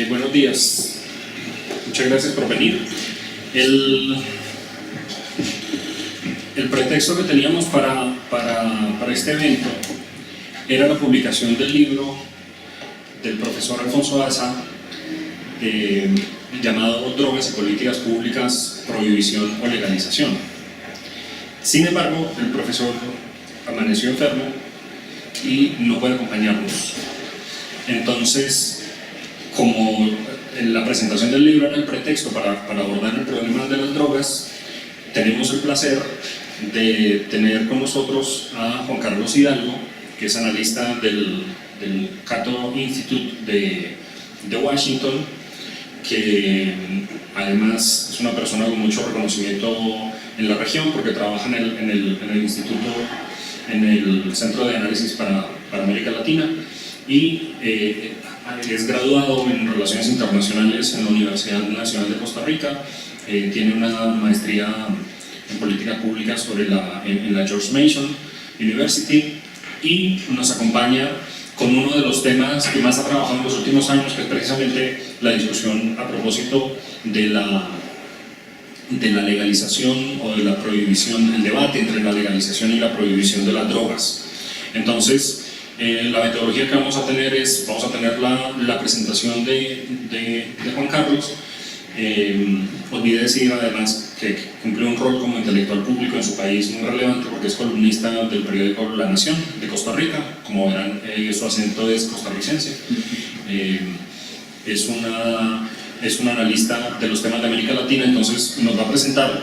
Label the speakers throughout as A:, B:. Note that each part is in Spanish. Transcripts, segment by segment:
A: Buenos días, muchas gracias por venir. El pretexto que teníamos para este evento era la publicación del libro del profesor Alfonso Daza llamado Drogas y Políticas Públicas, Prohibición o Legalización. Sin embargo, el profesor amaneció enfermo y no puede acompañarnos. Entonces, como la presentación del libro era el pretexto para abordar el problema de las drogas, tenemos el placer de tener con nosotros a Juan Carlos Hidalgo, que es analista del Cato Institute de Washington, que además es una persona con mucho reconocimiento en la región porque trabaja en el instituto, en el Centro de Análisis para América Latina, y es graduado en Relaciones Internacionales en la Universidad Nacional de Costa Rica. Tiene una maestría en Política Pública en la George Mason University, y nos acompaña con uno de los temas que más ha trabajado en los últimos años, que es precisamente la discusión a propósito de la legalización o de la prohibición, el debate entre la legalización y la prohibición de las drogas. Entonces, la metodología que vamos a tener la presentación de Juan Carlos. Olvidé decir además que cumple un rol como intelectual público en su país muy relevante, porque es columnista del periódico La Nación de Costa Rica. Como verán, su acento es costarricense. Es un analista de los temas de América Latina, entonces nos va a presentar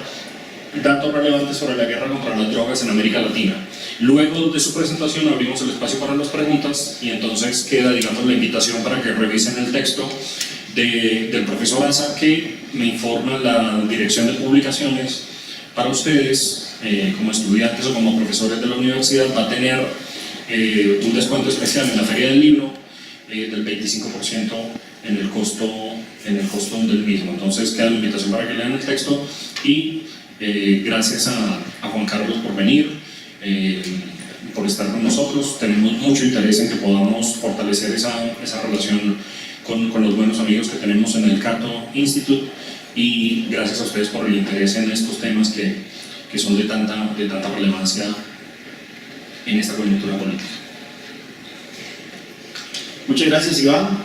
A: datos relevantes sobre la guerra contra las drogas en América Latina. Luego de su presentación abrimos el espacio para las preguntas, y entonces queda, digamos, la invitación para que revisen el texto del profesor Daza, que me informa la dirección de publicaciones. Para ustedes, como estudiantes o como profesores de la universidad, va a tener un descuento especial en la Feria del Libro del 25% en el costo del mismo. Entonces queda la invitación para que lean el texto, y gracias a Juan Carlos por venir, por estar con nosotros. Tenemos mucho interés en que podamos fortalecer esa relación con los buenos amigos que tenemos en el Cato Institute, y gracias a ustedes por el interés en estos temas que son de tanta relevancia en esta coyuntura política.
B: Muchas gracias, Iván.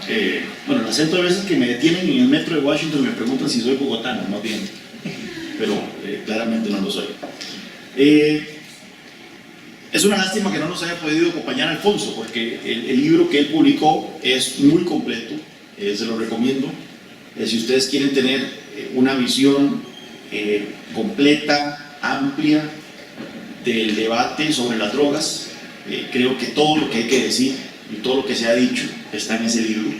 B: Bueno, el acento a veces que me detienen en el metro de Washington me preguntan si soy bogotano, más bien, pero claramente no lo soy. Es una lástima que no nos haya podido acompañar Alfonso, porque el libro que él publicó es muy completo, se lo recomiendo. Si ustedes quieren tener una visión completa, amplia del debate sobre las drogas, creo que todo lo que hay que decir y todo lo que se ha dicho está en ese libro.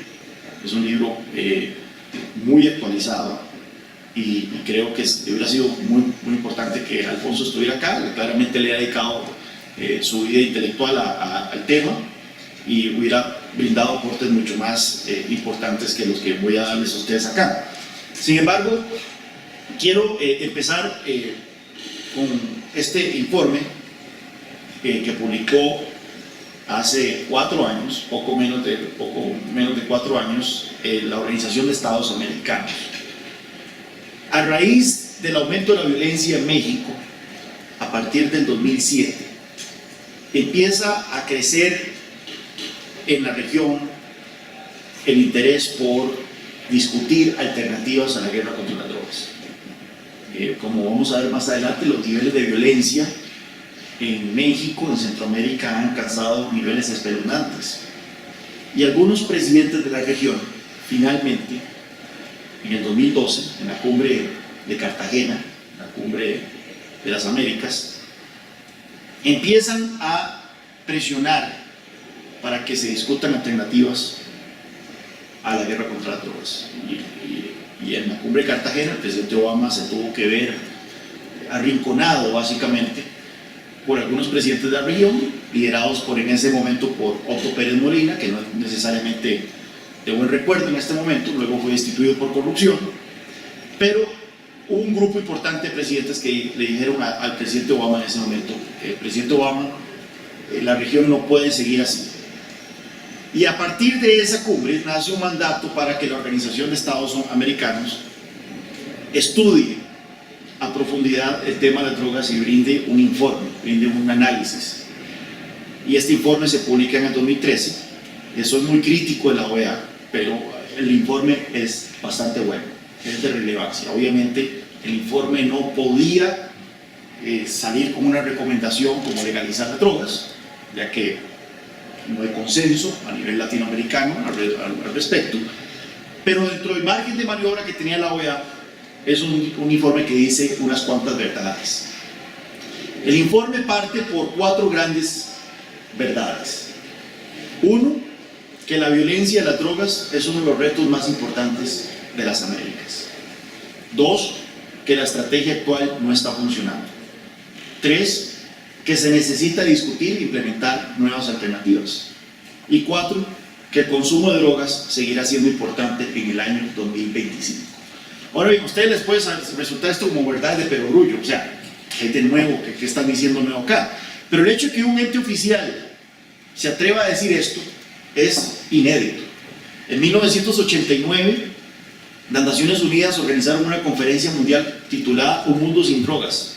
B: Es un libro muy actualizado, y creo que hubiera sido muy importante que Alfonso estuviera acá. Claramente le ha dedicado su vida intelectual al tema, y hubiera brindado aportes mucho más importantes que los que voy a darles a ustedes acá. Sin embargo, quiero empezar con este informe que publicó hace 4 años, poco menos de 4 años, la Organización de Estados Americanos. A raíz del aumento de la violencia en México, a partir del 2007, empieza a crecer en la región el interés por discutir alternativas a la guerra contra las drogas. Como vamos a ver más adelante, los niveles de violencia en México, en Centroamérica, han alcanzado niveles espeluznantes. Y algunos presidentes de la región, finalmente, en el 2012, en la cumbre de Cartagena, la cumbre de las Américas, empiezan a presionar para que se discutan alternativas a la guerra contra las drogas. Y en la cumbre de Cartagena, el presidente Obama se tuvo que ver arrinconado básicamente por algunos presidentes de la región, liderados en ese momento por Otto Pérez Molina, que no es necesariamente de buen recuerdo en este momento, luego fue destituido por corrupción, pero hubo un grupo importante de presidentes que le dijeron al presidente Obama en ese momento: presidente Obama, la región no puede seguir así. Y a partir de esa cumbre nace un mandato para que la Organización de Estados Americanos estudie a profundidad el tema de las drogas y brinde un informe, brinde un análisis. Y este informe se publica en el 2013. Eso es muy crítico de la OEA, pero el informe es bastante bueno, es de relevancia. Obviamente el informe no podía salir con una recomendación como legalizar las drogas, ya que no hay consenso a nivel latinoamericano al respecto, pero dentro del margen de maniobra que tenía la OEA es un informe que dice unas cuantas verdades. El informe parte por 4 grandes verdades. Uno, que la violencia de las drogas es uno de los retos más importantes de las Américas. 2, que la estrategia actual no está funcionando. 3, que se necesita discutir e implementar nuevas alternativas. Y 4, que el consumo de drogas seguirá siendo importante en el año 2025. Ahora bien, a ustedes les puede resultar esto como verdad de perogrullo, o sea, ¿qué de nuevo? ¿Qué están diciendo nuevo acá? Pero el hecho de que un ente oficial se atreva a decir esto es inédito. En 1989, las Naciones Unidas organizaron una conferencia mundial titulada Un Mundo Sin Drogas,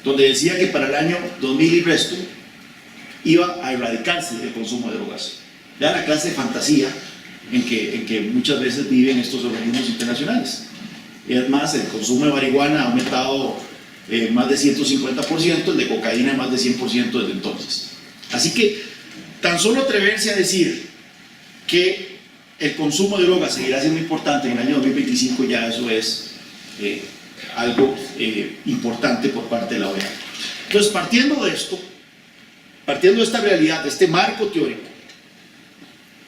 B: donde decía que para el año 2000 y resto iba a erradicarse el consumo de drogas. Ya la clase de fantasía en que muchas veces viven estos organismos internacionales. Y además, el consumo de marihuana ha aumentado más de 150%, el de cocaína más de 100% desde entonces. Así que, tan solo atreverse a decir que el consumo de drogas seguirá siendo importante en el año 2025, ya eso es algo importante por parte de la OEA. Entonces, partiendo de esto, partiendo de esta realidad, de este marco teórico,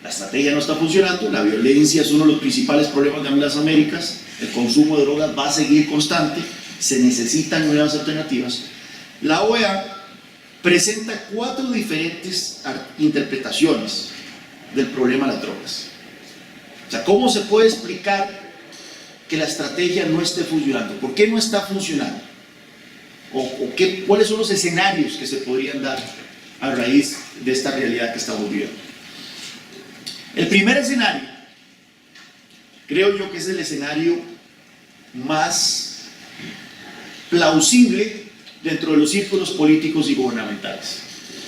B: la estrategia no está funcionando, la violencia es uno de los principales problemas de las Américas, el consumo de drogas va a seguir constante, se necesitan nuevas alternativas. La OEA presenta 4 diferentes interpretaciones del problema de las drogas. O sea, ¿cómo se puede explicar que la estrategia no esté funcionando? ¿Por qué no está funcionando? ¿Cuáles son los escenarios que se podrían dar a raíz de esta realidad que estamos viviendo? El primer escenario, creo yo que es el escenario más plausible dentro de los círculos políticos y gubernamentales.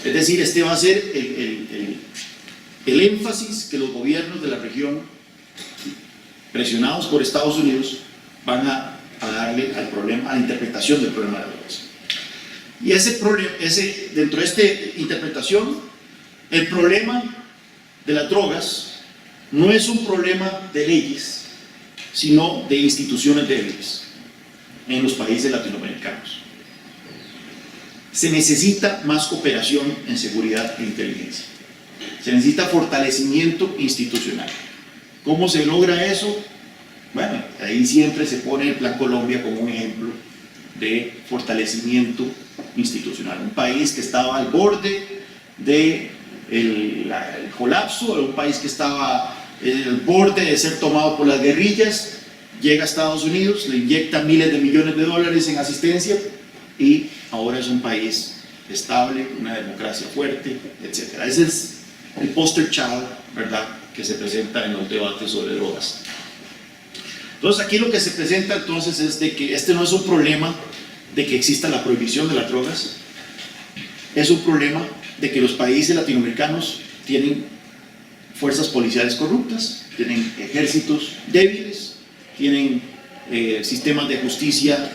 B: Es decir, este va a ser el énfasis que los gobiernos de la región, presionados por Estados Unidos, van a darle al problema, a la interpretación del problema de las drogas. Y dentro de esta interpretación, el problema de las drogas no es un problema de leyes, sino de instituciones débiles en los países latinoamericanos. Se necesita más cooperación en seguridad e inteligencia. Se necesita fortalecimiento institucional. ¿Cómo se logra eso? Bueno, ahí siempre se pone el Plan Colombia como un ejemplo de fortalecimiento institucional. Un país que estaba al borde del colapso, un país que estaba al borde de ser tomado por las guerrillas, llega a Estados Unidos, le inyecta miles de millones de dólares en asistencia y ahora es un país estable, una democracia fuerte, etc. Ese es el poster child, ¿verdad?, que se presenta en los debates sobre drogas. Entonces aquí lo que se presenta entonces es de que este no es un problema de que exista la prohibición de las drogas, es un problema de que los países latinoamericanos tienen fuerzas policiales corruptas, tienen ejércitos débiles, tienen sistemas de justicia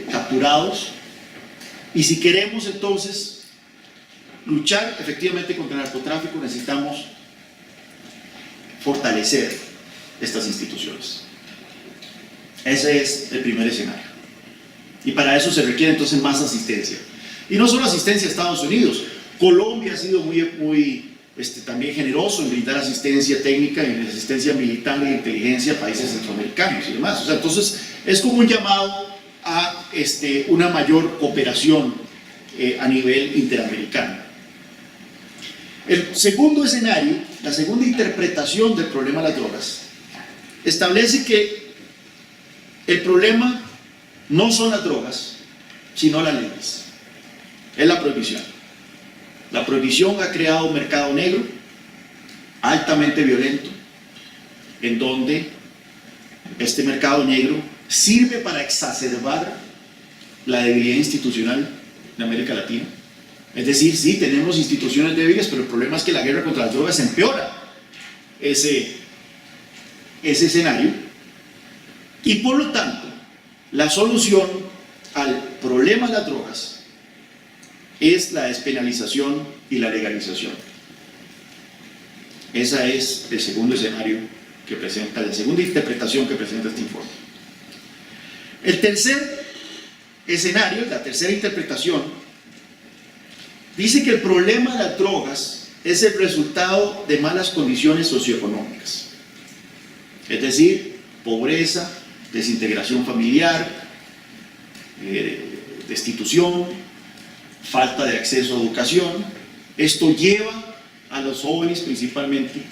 B: capturados, y si queremos entonces luchar efectivamente contra el narcotráfico, necesitamos fortalecer estas instituciones. Ese es el primer escenario. Y para eso se requiere entonces más asistencia. Y no solo asistencia a Estados Unidos. Colombia ha sido muy también generoso en brindar asistencia técnica y asistencia militar e inteligencia a países centroamericanos y demás. O sea, entonces es como un llamado a una mayor cooperación a nivel interamericano. El segundo escenario, la segunda interpretación del problema de las drogas, establece que el problema no son las drogas, sino las leyes. Es la prohibición. La prohibición ha creado un mercado negro, altamente violento, en donde este mercado negro sirve para exacerbar la debilidad institucional de América Latina. Es decir, sí, tenemos instituciones débiles, pero el problema es que la guerra contra las drogas empeora ese escenario, y por lo tanto la solución al problema de las drogas es la despenalización y la legalización. Esa es el segundo escenario que presenta, la segunda interpretación que presenta este informe. El tercer escenario, la tercera interpretación, dice que el problema de las drogas es el resultado de malas condiciones socioeconómicas, es decir, pobreza, desintegración familiar, destitución, falta de acceso a educación. Esto lleva a los jóvenes principalmente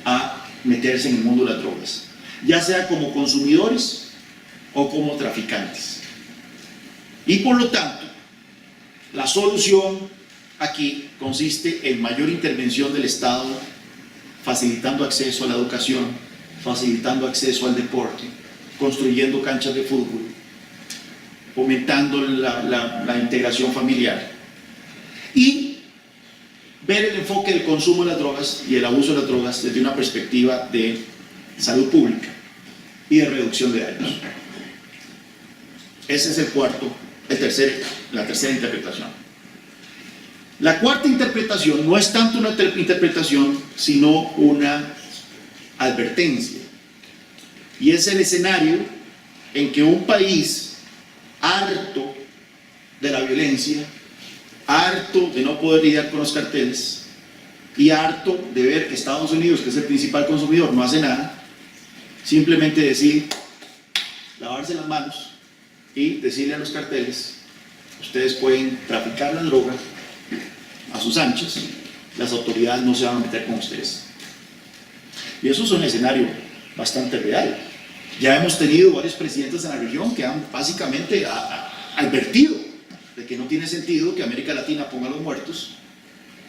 B: a meterse en el mundo de las drogas, ya sea como consumidores o como traficantes. Y por lo tanto, la solución aquí consiste en mayor intervención del Estado, facilitando acceso a la educación, facilitando acceso al deporte, construyendo canchas de fútbol, fomentando la integración familiar, y ver el enfoque del consumo de las drogas y el abuso de las drogas desde una perspectiva de salud pública y de reducción de daños. Ese es la tercera interpretación. La cuarta interpretación no es tanto una interpretación, sino una advertencia. Y es el escenario en que un país harto de la violencia, harto de no poder lidiar con los carteles y harto de ver que Estados Unidos, que es el principal consumidor, no hace nada, simplemente decide lavarse las manos y decirle a los carteles: ustedes pueden traficar la droga a sus anchas, las autoridades no se van a meter con ustedes. Y eso es un escenario bastante real. Ya hemos tenido varios presidentes en la región que han básicamente advertido de que no tiene sentido que América Latina ponga los muertos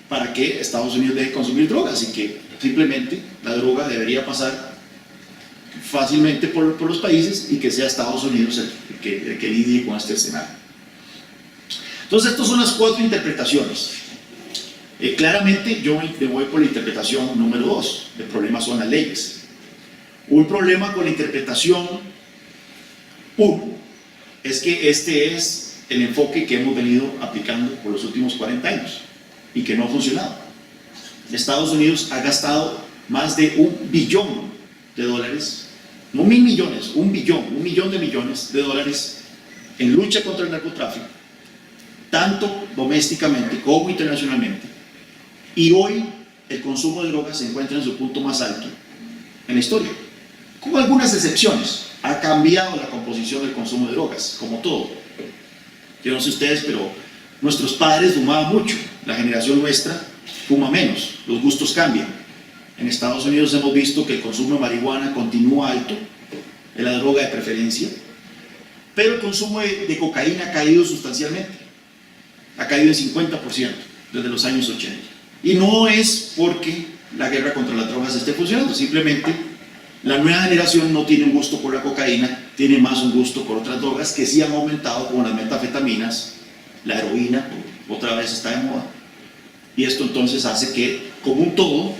B: para que Estados Unidos deje de consumir drogas, y que simplemente la droga debería pasar fácilmente por los países y que sea Estados Unidos el que lidie con este escenario. Entonces, estas son las cuatro interpretaciones. Claramente yo me voy por la interpretación número 2. El problema son las leyes. Un problema con la interpretación 1 es que este es el enfoque que hemos venido aplicando por los últimos 40 años y que no ha funcionado. Estados Unidos ha gastado más de $1 billón, no 1.000 millones, $1 billón de millones de dólares en lucha contra el narcotráfico, tanto domésticamente como internacionalmente. Y hoy el consumo de drogas se encuentra en su punto más alto en la historia, con algunas excepciones. Ha cambiado la composición del consumo de drogas, como todo. Yo no sé ustedes, pero nuestros padres fumaban mucho, la generación nuestra fuma menos, los gustos cambian. En Estados Unidos hemos visto que el consumo de marihuana continúa alto, es la droga de preferencia, pero el consumo de cocaína ha caído sustancialmente, ha caído en 50% desde los años 80. Y no es porque la guerra contra las drogas esté funcionando, simplemente la nueva generación no tiene un gusto por la cocaína, tiene más un gusto por otras drogas que sí han aumentado, como las metanfetaminas, la heroína, otra vez está de moda. Y esto entonces hace que, como un todo,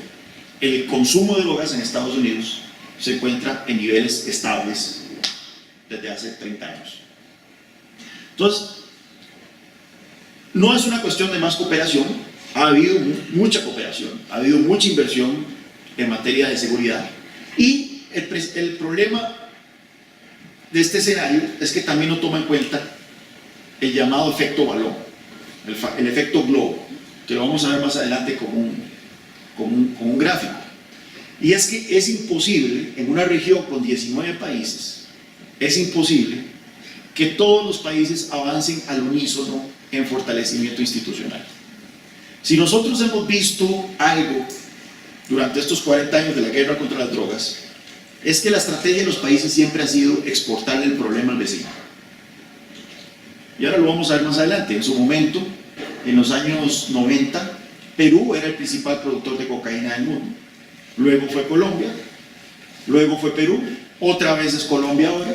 B: el consumo de drogas en Estados Unidos se encuentra en niveles estables desde hace 30 años. Entonces, no es una cuestión de más cooperación. Ha habido mucha cooperación, ha habido mucha inversión en materia de seguridad, y el problema de este escenario es que también no toma en cuenta el llamado efecto balón, el efecto globo, que lo vamos a ver más adelante con un gráfico. Y es que es imposible, en una región con 19 países, es imposible que todos los países avancen al unísono en fortalecimiento institucional. Si nosotros hemos visto algo durante estos 40 años de la guerra contra las drogas, es que la estrategia de los países siempre ha sido exportarle el problema al vecino. Y ahora lo vamos a ver más adelante. En su momento, en los años 90, Perú era el principal productor de cocaína del mundo. luego fue Colombia, luego fue Perú, otra vez es Colombia ahora.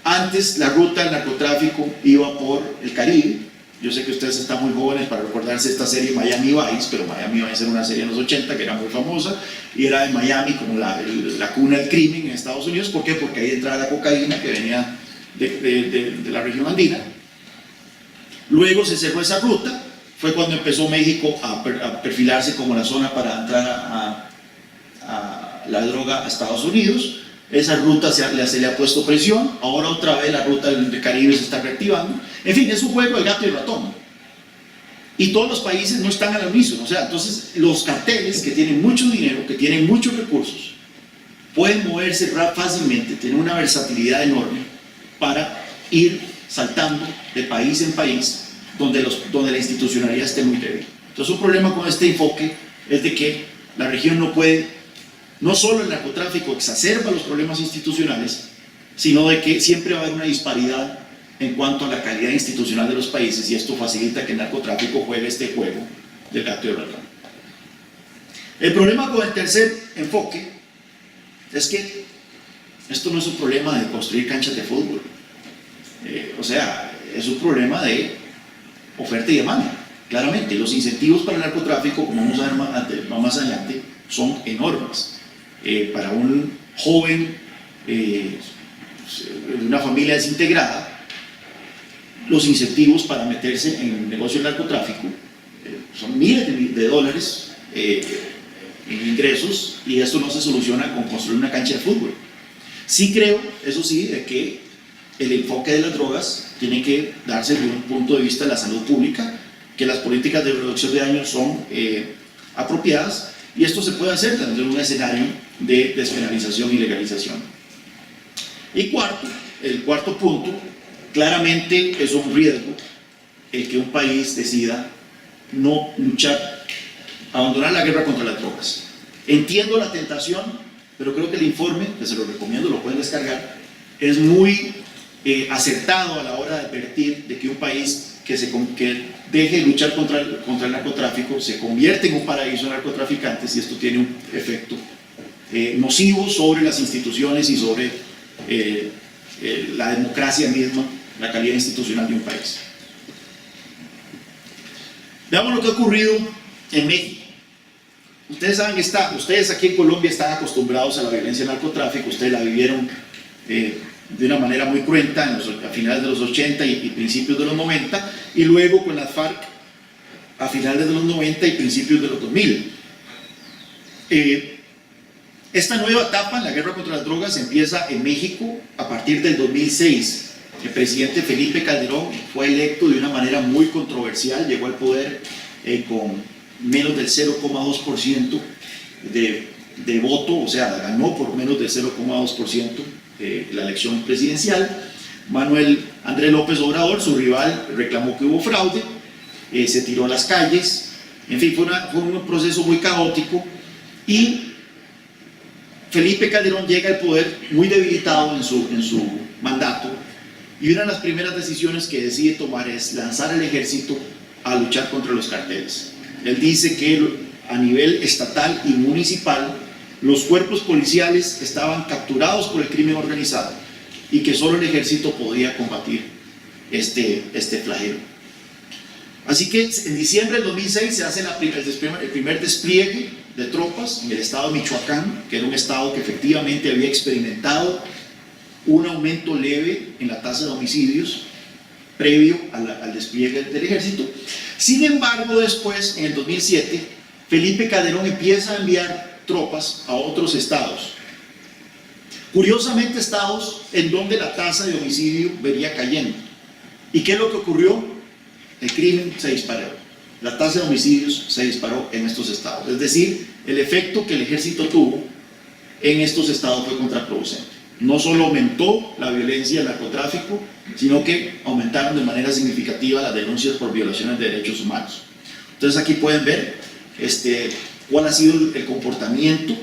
B: Antes la ruta del narcotráfico iba por el Caribe. Yo sé que ustedes están muy jóvenes para recordarse esta serie Miami Vice, pero Miami Vice era una serie en los 80 que era muy famosa y era de Miami como la cuna del crimen en Estados Unidos. ¿Por qué? Porque ahí entraba la cocaína que venía de la región andina. Luego se cerró esa ruta, fue cuando empezó México a perfilarse como la zona para entrar a la droga a Estados Unidos. Esa ruta se le ha puesto presión, ahora otra vez la ruta del Caribe se está reactivando. En fin, es un juego de gato y ratón. Y todos los países no están al unísono. O sea, entonces los carteles que tienen mucho dinero, que tienen muchos recursos, pueden moverse fácilmente, tienen una versatilidad enorme para ir saltando de país en país donde la institucionalidad esté muy débil. Entonces un problema con este enfoque es de que la región no puede. No solo el narcotráfico exacerba los problemas institucionales, sino de que siempre va a haber una disparidad en cuanto a la calidad institucional de los países y esto facilita que el narcotráfico juegue este juego del gato y el ratón. El problema con el tercer enfoque es que esto no es un problema de construir canchas de fútbol. O sea, es un problema de oferta y demanda. Claramente, los incentivos para el narcotráfico, como vamos a ver más adelante, son enormes. Para un joven de una familia desintegrada, los incentivos para meterse en el negocio del narcotráfico son miles de dólares en ingresos, y esto no se soluciona con construir una cancha de fútbol. Sí creo, eso sí, de que el enfoque de las drogas tiene que darse desde un punto de vista de la salud pública, que las políticas de reducción de daño son apropiadas, y esto se puede hacer desde un escenario de despenalización y legalización. Y el cuarto punto, claramente es un riesgo el que un país decida no luchar, abandonar la guerra contra las drogas. Entiendo la tentación, pero creo que el informe, que se lo recomiendo, lo pueden descargar, es muy acertado a la hora de advertir de que un país que deje de luchar contra el narcotráfico se convierte en un paraíso de narcotraficantes, y esto tiene un efecto nocivo sobre las instituciones y sobre la democracia misma, la calidad institucional de un país. Veamos lo que ha ocurrido en México. Ustedes saben que ustedes aquí en Colombia están acostumbrados a la violencia del narcotráfico, ustedes la vivieron de una manera muy cruenta a finales de los 80 y principios de los 90, y luego con las FARC a finales de los 90 y principios de los 2000. Esta nueva etapa en la guerra contra las drogas empieza en México a partir del 2006. El presidente Felipe Calderón fue electo de una manera muy controversial, llegó al poder con menos del 0,2% de voto, o sea, ganó por menos del 0,2% la elección presidencial. Manuel Andrés López Obrador, su rival, reclamó que hubo fraude, se tiró a las calles, en fin, fue un proceso muy caótico, y Felipe Calderón llega al poder muy debilitado en su mandato, y una de las primeras decisiones que decide tomar es lanzar al ejército a luchar contra los carteles. Él dice que a nivel estatal y municipal los cuerpos policiales estaban capturados por el crimen organizado y que solo el ejército podía combatir este flagelo. Así que en diciembre del 2006 se hace el primer despliegue de tropas en el estado de Michoacán, que era un estado que efectivamente había experimentado un aumento leve en la tasa de homicidios previo al despliegue del ejército. Sin embargo, después, en el 2007, Felipe Calderón empieza a enviar tropas a otros estados. Curiosamente, estados en donde la tasa de homicidio venía cayendo. ¿Y qué es lo que ocurrió? El crimen se disparó. La tasa de homicidios se disparó en estos estados. Es decir, el efecto que el ejército tuvo en estos estados fue contraproducente. No solo aumentó la violencia y el narcotráfico, sino que aumentaron de manera significativa las denuncias por violaciones de derechos humanos. Entonces aquí pueden ver cuál ha sido el comportamiento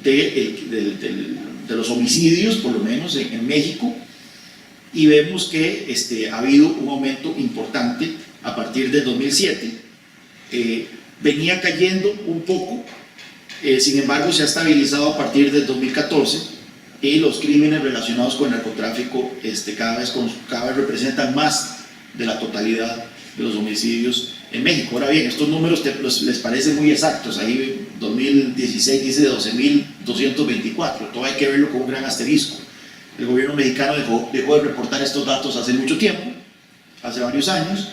B: de los homicidios, por lo menos en México, y vemos que ha habido un aumento importante a partir del 2007. Venía cayendo un poco Sin embargo, se ha estabilizado a partir del 2014 y los crímenes relacionados con el narcotráfico cada vez representan más de la totalidad de los homicidios en México. Ahora bien, estos números les parecen muy exactos. Ahí 2016 dice de 12.224, todo hay que verlo con un gran asterisco. El gobierno mexicano dejó de reportar estos datos hace mucho tiempo, hace varios años.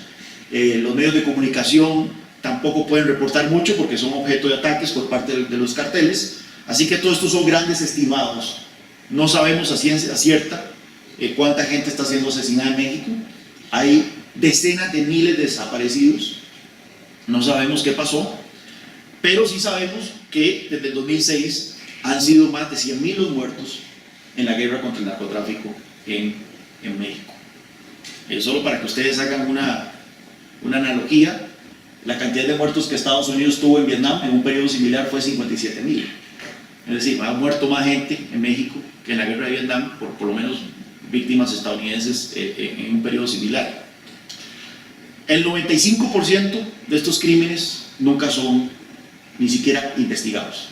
B: Los medios de comunicación tampoco pueden reportar mucho porque son objeto de ataques por parte de los carteles, así que todos estos son grandes estimados. No sabemos a ciencia cierta cuánta gente está siendo asesinada en México. Hay decenas de miles de desaparecidos, no sabemos qué pasó, pero sí sabemos que desde el 2006 han sido más de 100.000 los muertos en la guerra contra el narcotráfico en México. Solo para que ustedes hagan una analogía, la cantidad de muertos que Estados Unidos tuvo en Vietnam en un periodo similar fue 57.000. Es decir, ha muerto más gente en México que en la guerra de Vietnam, por lo menos víctimas estadounidenses en un periodo similar. El 95% de estos crímenes nunca son ni siquiera investigados.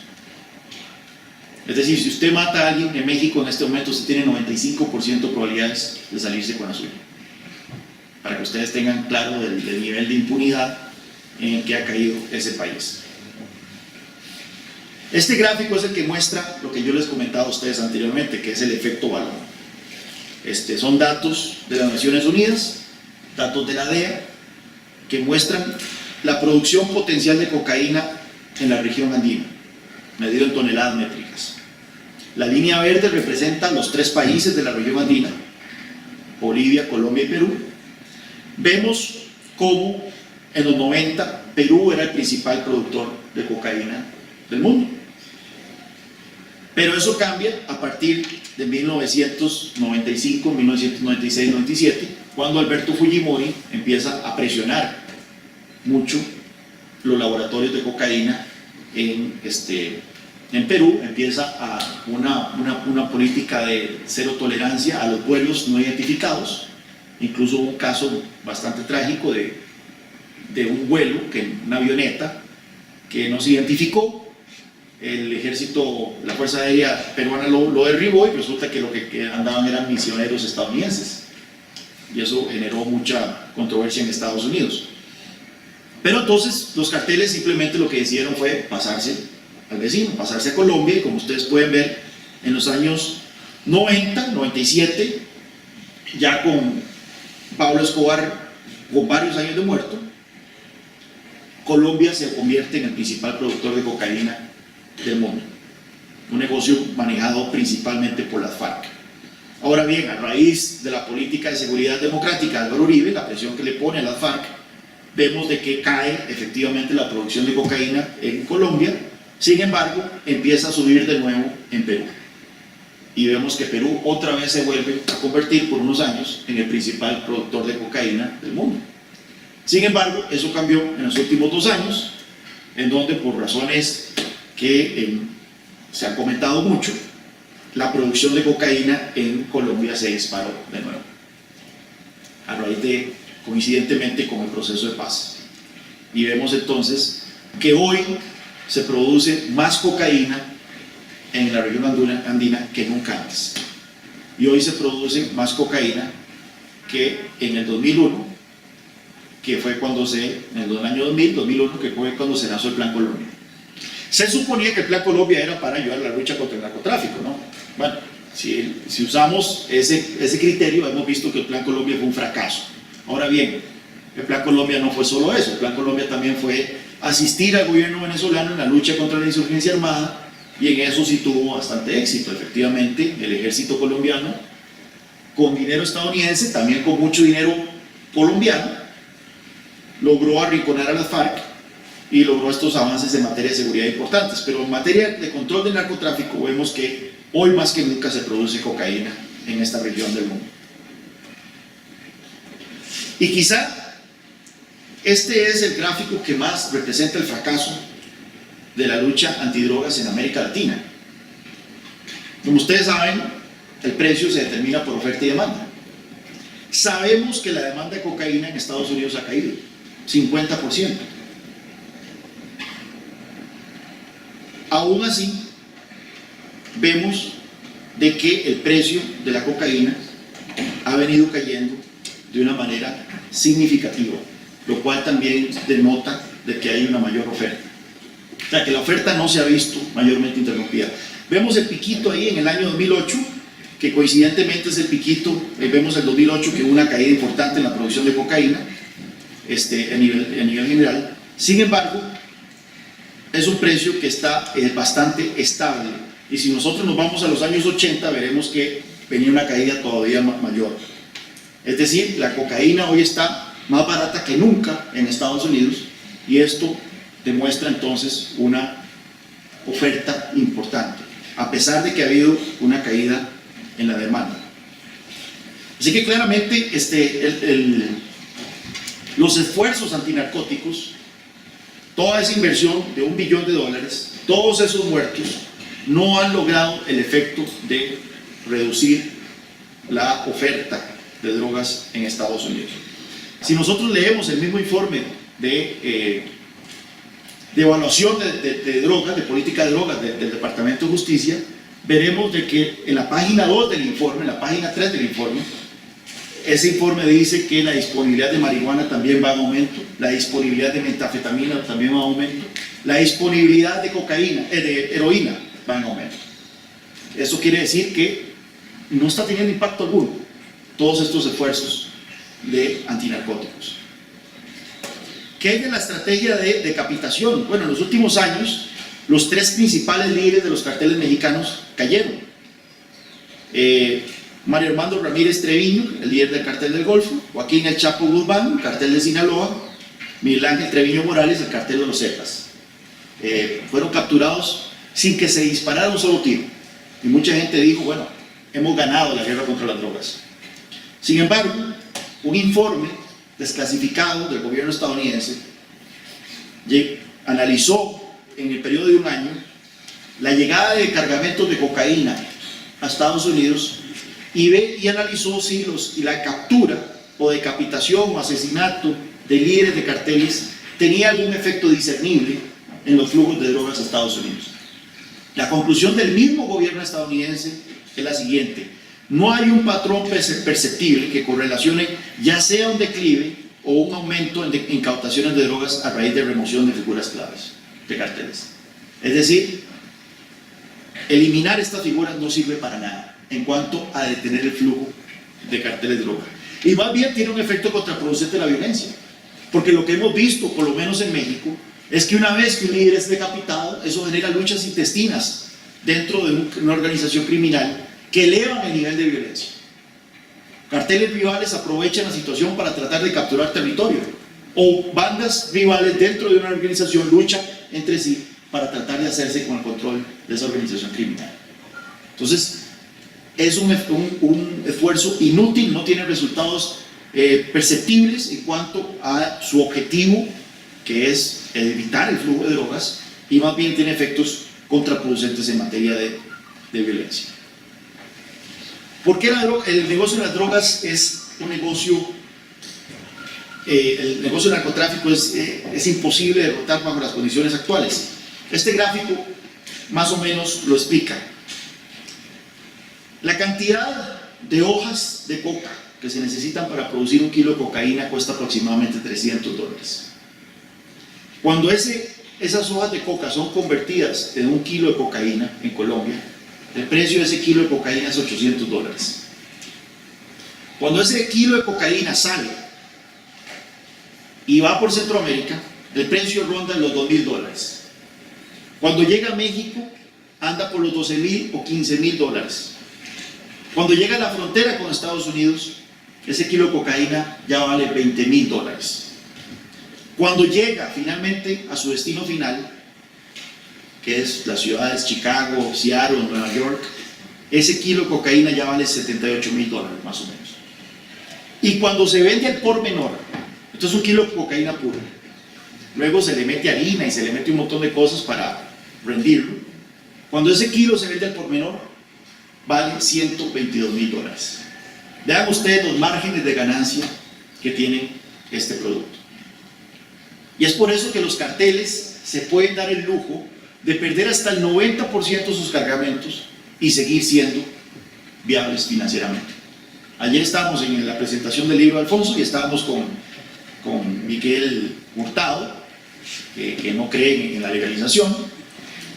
B: Es decir, si usted mata a alguien en México en este momento, usted tiene 95% de probabilidades de salirse con la suya. Para que ustedes tengan claro del nivel de impunidad en el que ha caído ese país. Este gráfico es el que muestra lo que yo les comentaba a ustedes anteriormente, que es el efecto balón. Son datos de las Naciones Unidas, datos de la DEA, que muestran la producción potencial de cocaína en la región andina, medido en toneladas métricas. La línea verde representa los 3 países de la región andina, Bolivia, Colombia y Perú. Vemos cómo en los 90 Perú era el principal productor de cocaína del mundo. Pero eso cambia a partir de 1995, 1996, 97, cuando Alberto Fujimori empieza a presionar mucho los laboratorios de cocaína en Perú. Empieza una política de cero tolerancia a los vuelos no identificados. Incluso hubo un caso bastante trágico de un vuelo, una avioneta que no se identificó. El ejército, la Fuerza Aérea Peruana lo derribó y resulta que lo que andaban eran misioneros estadounidenses. Y eso generó mucha controversia en Estados Unidos. Pero entonces los carteles simplemente lo que decidieron fue pasarse al vecino, pasarse a Colombia, y como ustedes pueden ver, en los años 90, 97, ya con Pablo Escobar con varios años de muerto, Colombia se convierte en el principal productor de cocaína del mundo, un negocio manejado principalmente por las FARC. Ahora bien, a raíz de la política de seguridad democrática de Álvaro Uribe, la presión que le pone a las FARC, vemos de que cae efectivamente la producción de cocaína en Colombia. Sin embargo, empieza a subir de nuevo en Perú, y vemos que Perú otra vez se vuelve a convertir por unos años en el principal productor de cocaína del mundo. Sin embargo, eso cambió en los últimos 2 años, en donde por razones que se han comentado mucho, la producción de cocaína en Colombia se disparó de nuevo, a raíz de, coincidentemente con el proceso de paz. Y vemos entonces que hoy se produce más cocaína en la región andina que nunca antes. Y hoy se produce más cocaína que en el 2001, que fue cuando en el año 2001, que fue cuando se lanzó el Plan Colombia. Se suponía que el Plan Colombia era para ayudar a la lucha contra el narcotráfico, ¿no? Bueno, si usamos ese criterio, hemos visto que el Plan Colombia fue un fracaso. Ahora bien, el Plan Colombia no fue solo eso. El Plan Colombia también fue asistir al gobierno venezolano en la lucha contra la insurgencia armada, y en eso sí tuvo bastante éxito. Efectivamente, el ejército colombiano, con dinero estadounidense, también con mucho dinero colombiano, logró arrinconar a las FARC y logró estos avances en materia de seguridad importantes. Pero en materia de control del narcotráfico vemos que hoy más que nunca se produce cocaína en esta región del mundo. Y quizá este es el gráfico que más representa el fracaso de la lucha antidrogas en América Latina. Como ustedes saben, el precio se determina por oferta y demanda. Sabemos que la demanda de cocaína en Estados Unidos ha caído 50%. Aún así, vemos de que el precio de la cocaína ha venido cayendo de una manera significativa, lo cual también denota de que hay una mayor oferta. O sea, que la oferta no se ha visto mayormente interrumpida. Vemos el piquito ahí en el año 2008, que coincidentemente es el piquito, vemos el 2008 que hubo una caída importante en la producción de cocaína a nivel general. Sin embargo, es un precio que está bastante estable, y si nosotros nos vamos a los años 80 veremos que venía una caída todavía mayor. Es decir, la cocaína hoy está más barata que nunca en Estados Unidos, y esto demuestra entonces una oferta importante, a pesar de que ha habido una caída en la demanda. Así que claramente los esfuerzos antinarcóticos, toda esa inversión de $1 billón, todos esos muertos, no han logrado el efecto de reducir la oferta de drogas en Estados Unidos. Si nosotros leemos el mismo informe de evaluación de drogas, de política de drogas del Departamento de Justicia, veremos de que en la página 2 del informe, en la página 3 del informe, ese informe dice que la disponibilidad de marihuana también va en aumento, la disponibilidad de metanfetamina también va en aumento, la disponibilidad de cocaína, de heroína va en aumento. Eso quiere decir que no está teniendo impacto alguno todos estos esfuerzos de antinarcóticos. ¿Qué es de la estrategia de decapitación? Bueno, en los últimos años, los 3 principales líderes de los carteles mexicanos cayeron. Mario Armando Ramírez Treviño, el líder del cartel del Golfo; Joaquín El Chapo Guzmán, el cartel de Sinaloa; Miguel Ángel Treviño Morales, el cartel de los Zetas. Fueron capturados sin que se disparara un solo tiro, y mucha gente dijo, bueno, hemos ganado la guerra contra las drogas. Sin embargo, un informe desclasificado del gobierno estadounidense analizó en el periodo de un año la llegada de cargamentos de cocaína a Estados Unidos y analizó si la captura o decapitación o asesinato de líderes de carteles tenía algún efecto discernible en los flujos de drogas a Estados Unidos. La conclusión del mismo gobierno estadounidense es la siguiente: no hay un patrón perceptible que correlacione ya sea un declive o un aumento en incautaciones de drogas a raíz de remoción de figuras claves de carteles. Es decir, eliminar estas figuras no sirve para nada en cuanto a detener el flujo de carteles de droga, y más bien tiene un efecto contraproducente de la violencia, porque lo que hemos visto, por lo menos en México, es que una vez que un líder es decapitado, eso genera luchas intestinas dentro de una organización criminal que elevan el nivel de violencia. Carteles rivales aprovechan la situación para tratar de capturar territorio, o bandas rivales dentro de una organización luchan entre sí para tratar de hacerse con el control de esa organización criminal. Entonces, es un esfuerzo inútil, no tiene resultados perceptibles en cuanto a su objetivo, que es evitar el flujo de drogas, y más bien tiene efectos contraproducentes en materia de violencia. ¿Por qué el negocio de las drogas es un negocio, el negocio del narcotráfico es imposible de derrotar bajo las condiciones actuales? Este gráfico más o menos lo explica. La cantidad de hojas de coca que se necesitan para producir 1 kilo de cocaína cuesta aproximadamente $300. Cuando esas hojas de coca son convertidas en 1 kilo de cocaína en Colombia, el precio de ese kilo de cocaína es $800. Cuando ese kilo de cocaína sale y va por Centroamérica, el precio ronda los $2,000. Cuando llega a México, anda por los $12,000 o $15,000. Cuando llega a la frontera con Estados Unidos, ese kilo de cocaína ya vale $20,000. Cuando llega finalmente a su destino final, que es las ciudades Chicago, Seattle, Nueva York, ese kilo de cocaína ya vale $78,000 más o menos. Y cuando se vende al por menor, esto es 1 kilo de cocaína pura, luego se le mete harina y se le mete un montón de cosas para rendirlo. Cuando ese kilo se vende al por menor, vale $122,000. Vean ustedes los márgenes de ganancia que tiene este producto. Y es por eso que los carteles se pueden dar el lujo de perder hasta el 90% de sus cargamentos y seguir siendo viables financieramente. Ayer estábamos en la presentación del libro de Alfonso y estábamos con Miguel Hurtado, que no cree en la legalización,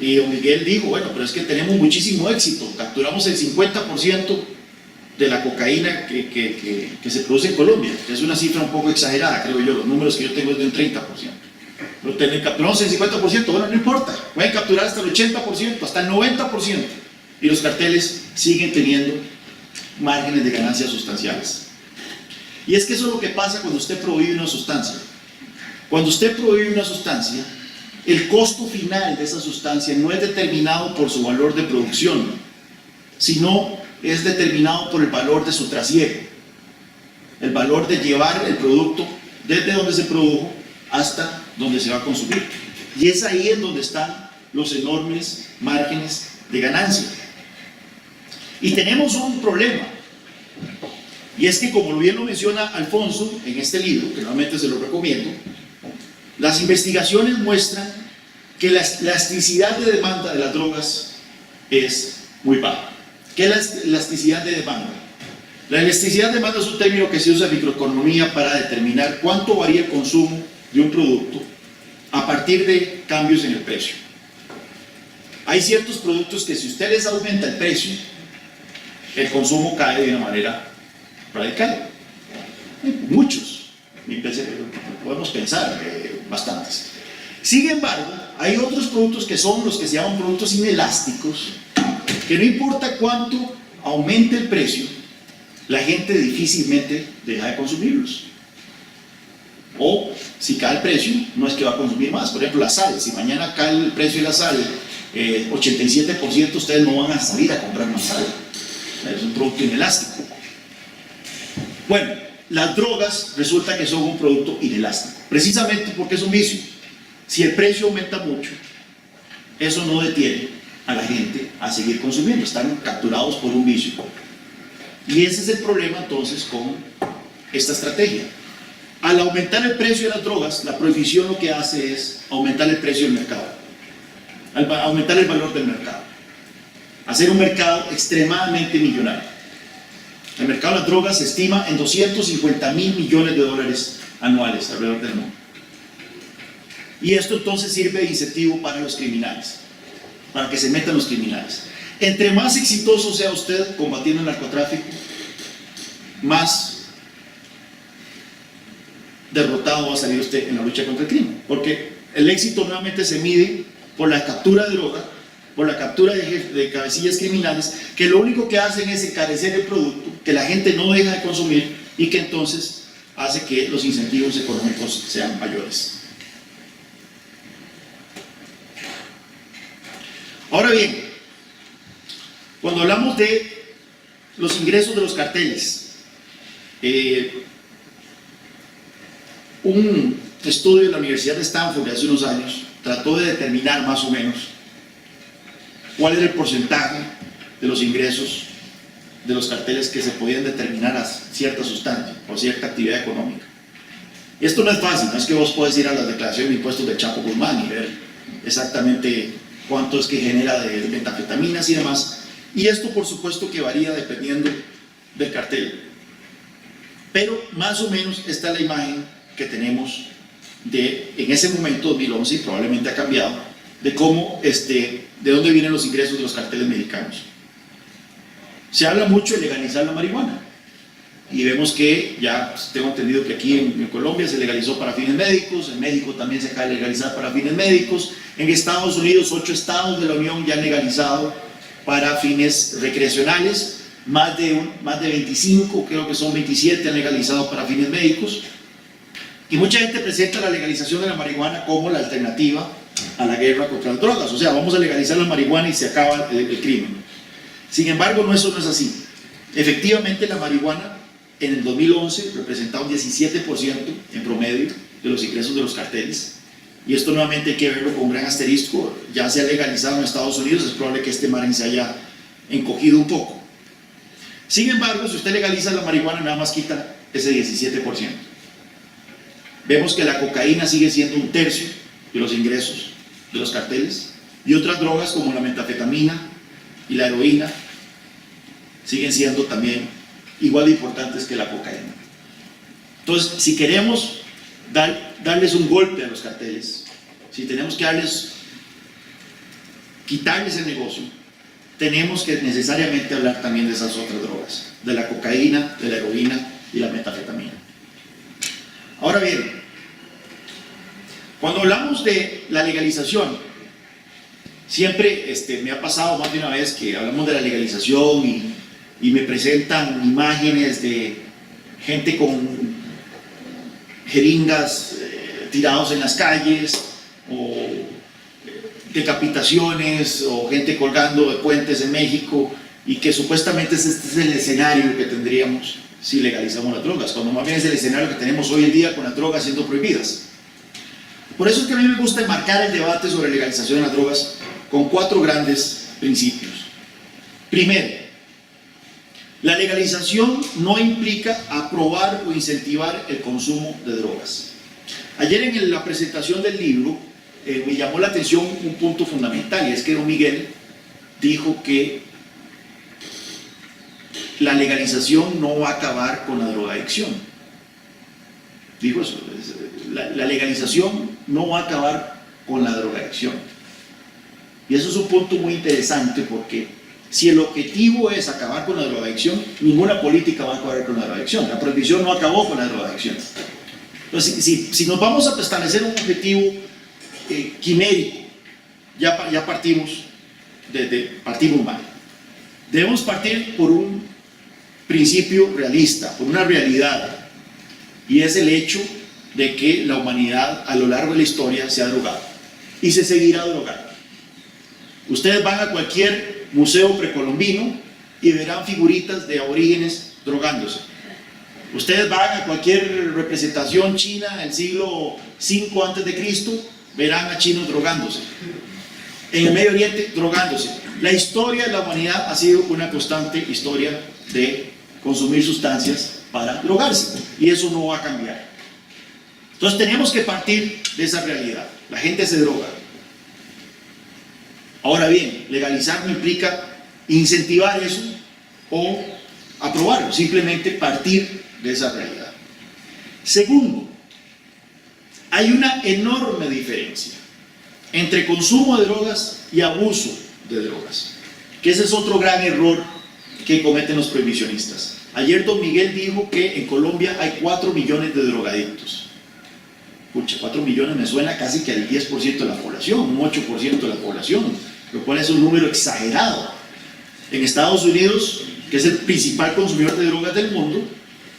B: y don Miguel dijo, bueno, pero es que tenemos muchísimo éxito, capturamos el 50% de la cocaína que se produce en Colombia, que es una cifra un poco exagerada, creo yo, los números que yo tengo es de un 30%. Pero capturamos el 50%, bueno, no importa, pueden capturar hasta el 80%, hasta el 90%, y los carteles siguen teniendo márgenes de ganancias sustanciales. Y es que eso es lo que pasa cuando usted prohíbe una sustancia. Cuando usted prohíbe una sustancia, el costo final de esa sustancia no es determinado por su valor de producción, sino es determinado por el valor de su trasiego, el valor de llevar el producto desde donde se produjo hasta donde se va a consumir. Y es ahí en donde están los enormes márgenes de ganancia. Y tenemos un problema, y es que, como bien lo menciona Alfonso en este libro, que nuevamente se lo recomiendo, las investigaciones muestran que la elasticidad de demanda de las drogas es muy baja. ¿Qué es la elasticidad de demanda? La elasticidad de demanda es un término que se usa en microeconomía para determinar cuánto varía el consumo de un producto a partir de cambios en el precio. Hay ciertos productos que, si usted les aumenta el precio, el consumo cae de una manera radical. Muchos, podemos pensar bastantes. Sin embargo, hay otros productos que son los que se llaman productos inelásticos, que no importa cuánto aumente el precio, la gente difícilmente deja de consumirlos. O si cae el precio, no es que va a consumir más. Por ejemplo, la sal, si mañana cae el precio de la sal 87%, ustedes no van a salir a comprar más sal. Es un producto inelástico. Bueno, las drogas resulta que son un producto inelástico, precisamente porque es un vicio. Si el precio aumenta mucho, eso no detiene a la gente a seguir consumiendo, están capturados por un vicio. Y ese es el problema entonces con esta estrategia. Al aumentar el precio de las drogas, la prohibición lo que hace es aumentar el precio del mercado, aumentar el valor del mercado, hacer un mercado extremadamente millonario. El mercado de las drogas se estima en 250.000 millones de dólares anuales alrededor del mundo. Y esto entonces sirve de incentivo para los criminales, para que se metan los criminales. Entre más exitoso sea usted combatiendo el narcotráfico, más derrotado va a salir usted en la lucha contra el crimen, porque el éxito nuevamente se mide por la captura de droga, por la captura de cabecillas criminales, que lo único que hacen es encarecer el producto, que la gente no deja de consumir y que entonces hace que los incentivos económicos sean mayores. Ahora bien, cuando hablamos de los ingresos de los carteles, un estudio de la Universidad de Stanford de hace unos años trató de determinar más o menos cuál era el porcentaje de los ingresos de los carteles que se podían determinar a cierta sustancia o cierta actividad económica. Y esto no es fácil, no es que vos podés ir a la declaración de impuestos de Chapo Guzmán y ver exactamente cuánto es que genera de metanfetaminas y demás. Y esto por supuesto que varía dependiendo del cartel. Pero más o menos esta es la imagen que tenemos de, en ese momento, 2011, y probablemente ha cambiado, de cómo, de dónde vienen los ingresos de los carteles mexicanos. Se habla mucho de legalizar la marihuana. Y vemos que ya tengo entendido que aquí en Colombia se legalizó para fines médicos, en México también se acaba de legalizar para fines médicos, en Estados Unidos 8 estados de la Unión ya han legalizado para fines recreacionales, más de 25, creo que son 27 han legalizado para fines médicos, y mucha gente presenta la legalización de la marihuana como la alternativa a la guerra contra las drogas, o sea, vamos a legalizar la marihuana y se acaba el crimen. Sin embargo, eso no es así. Efectivamente, la marihuana en el 2011 representaba un 17% en promedio de los ingresos de los carteles. Y esto nuevamente hay que verlo con un gran asterisco. Ya se ha legalizado en Estados Unidos, es probable que este margen se haya encogido un poco. Sin embargo, si usted legaliza la marihuana, nada más quita ese 17%. Vemos que la cocaína sigue siendo un tercio de los ingresos de los carteles. Y otras drogas como la metanfetamina y la heroína siguen siendo también igual de importantes que la cocaína. Entonces, si queremos darles un golpe a los carteles, si tenemos que quitarles el negocio, tenemos que necesariamente hablar también de esas otras drogas, de la cocaína, de la heroína y la metanfetamina. Ahora bien, cuando hablamos de la legalización, siempre me ha pasado más de una vez que hablamos de la legalización y me presentan imágenes de gente con jeringas tirados en las calles, o decapitaciones, o gente colgando de puentes en México, y que supuestamente este es el escenario que tendríamos si legalizamos las drogas, cuando más bien es el escenario que tenemos hoy en día con las drogas siendo prohibidas. Por eso es que a mí me gusta enmarcar el debate sobre legalización de las drogas con 4 grandes principios. Primero, la legalización no implica aprobar o incentivar el consumo de drogas. Ayer en la presentación del libro me llamó la atención un punto fundamental, y es que don Miguel dijo que la legalización no va a acabar con la drogadicción. Dijo eso, la legalización no va a acabar con la drogadicción. Y eso es un punto muy interesante, porque si el objetivo es acabar con la drogadicción, ninguna política va a acabar con la drogadicción. La prohibición no acabó con la drogadicción. Entonces, si nos vamos a establecer un objetivo quimérico, ya partimos mal. Debemos partir por un principio realista, por una realidad, y es el hecho de que la humanidad a lo largo de la historia se ha drogado y se seguirá drogando. Ustedes van a cualquier museo precolombino y verán figuritas de aborígenes drogándose. Ustedes van a cualquier representación china del siglo V a.C., verán a chinos drogándose. En el Medio Oriente, drogándose. La historia de la humanidad ha sido una constante historia de consumir sustancias para drogarse, y eso no va a cambiar. Entonces tenemos que partir de esa realidad. La gente se droga. Ahora bien, legalizar no implica incentivar eso o aprobarlo, simplemente partir de esa realidad. Segundo, hay una enorme diferencia entre consumo de drogas y abuso de drogas, que ese es otro gran error que cometen los prohibicionistas. Ayer don Miguel dijo que en Colombia hay 4 millones de drogadictos. Pucha, 4 millones me suena casi que al 10% de la población, un 8% de la población, lo cual es un número exagerado. En Estados Unidos, que es el principal consumidor de drogas del mundo,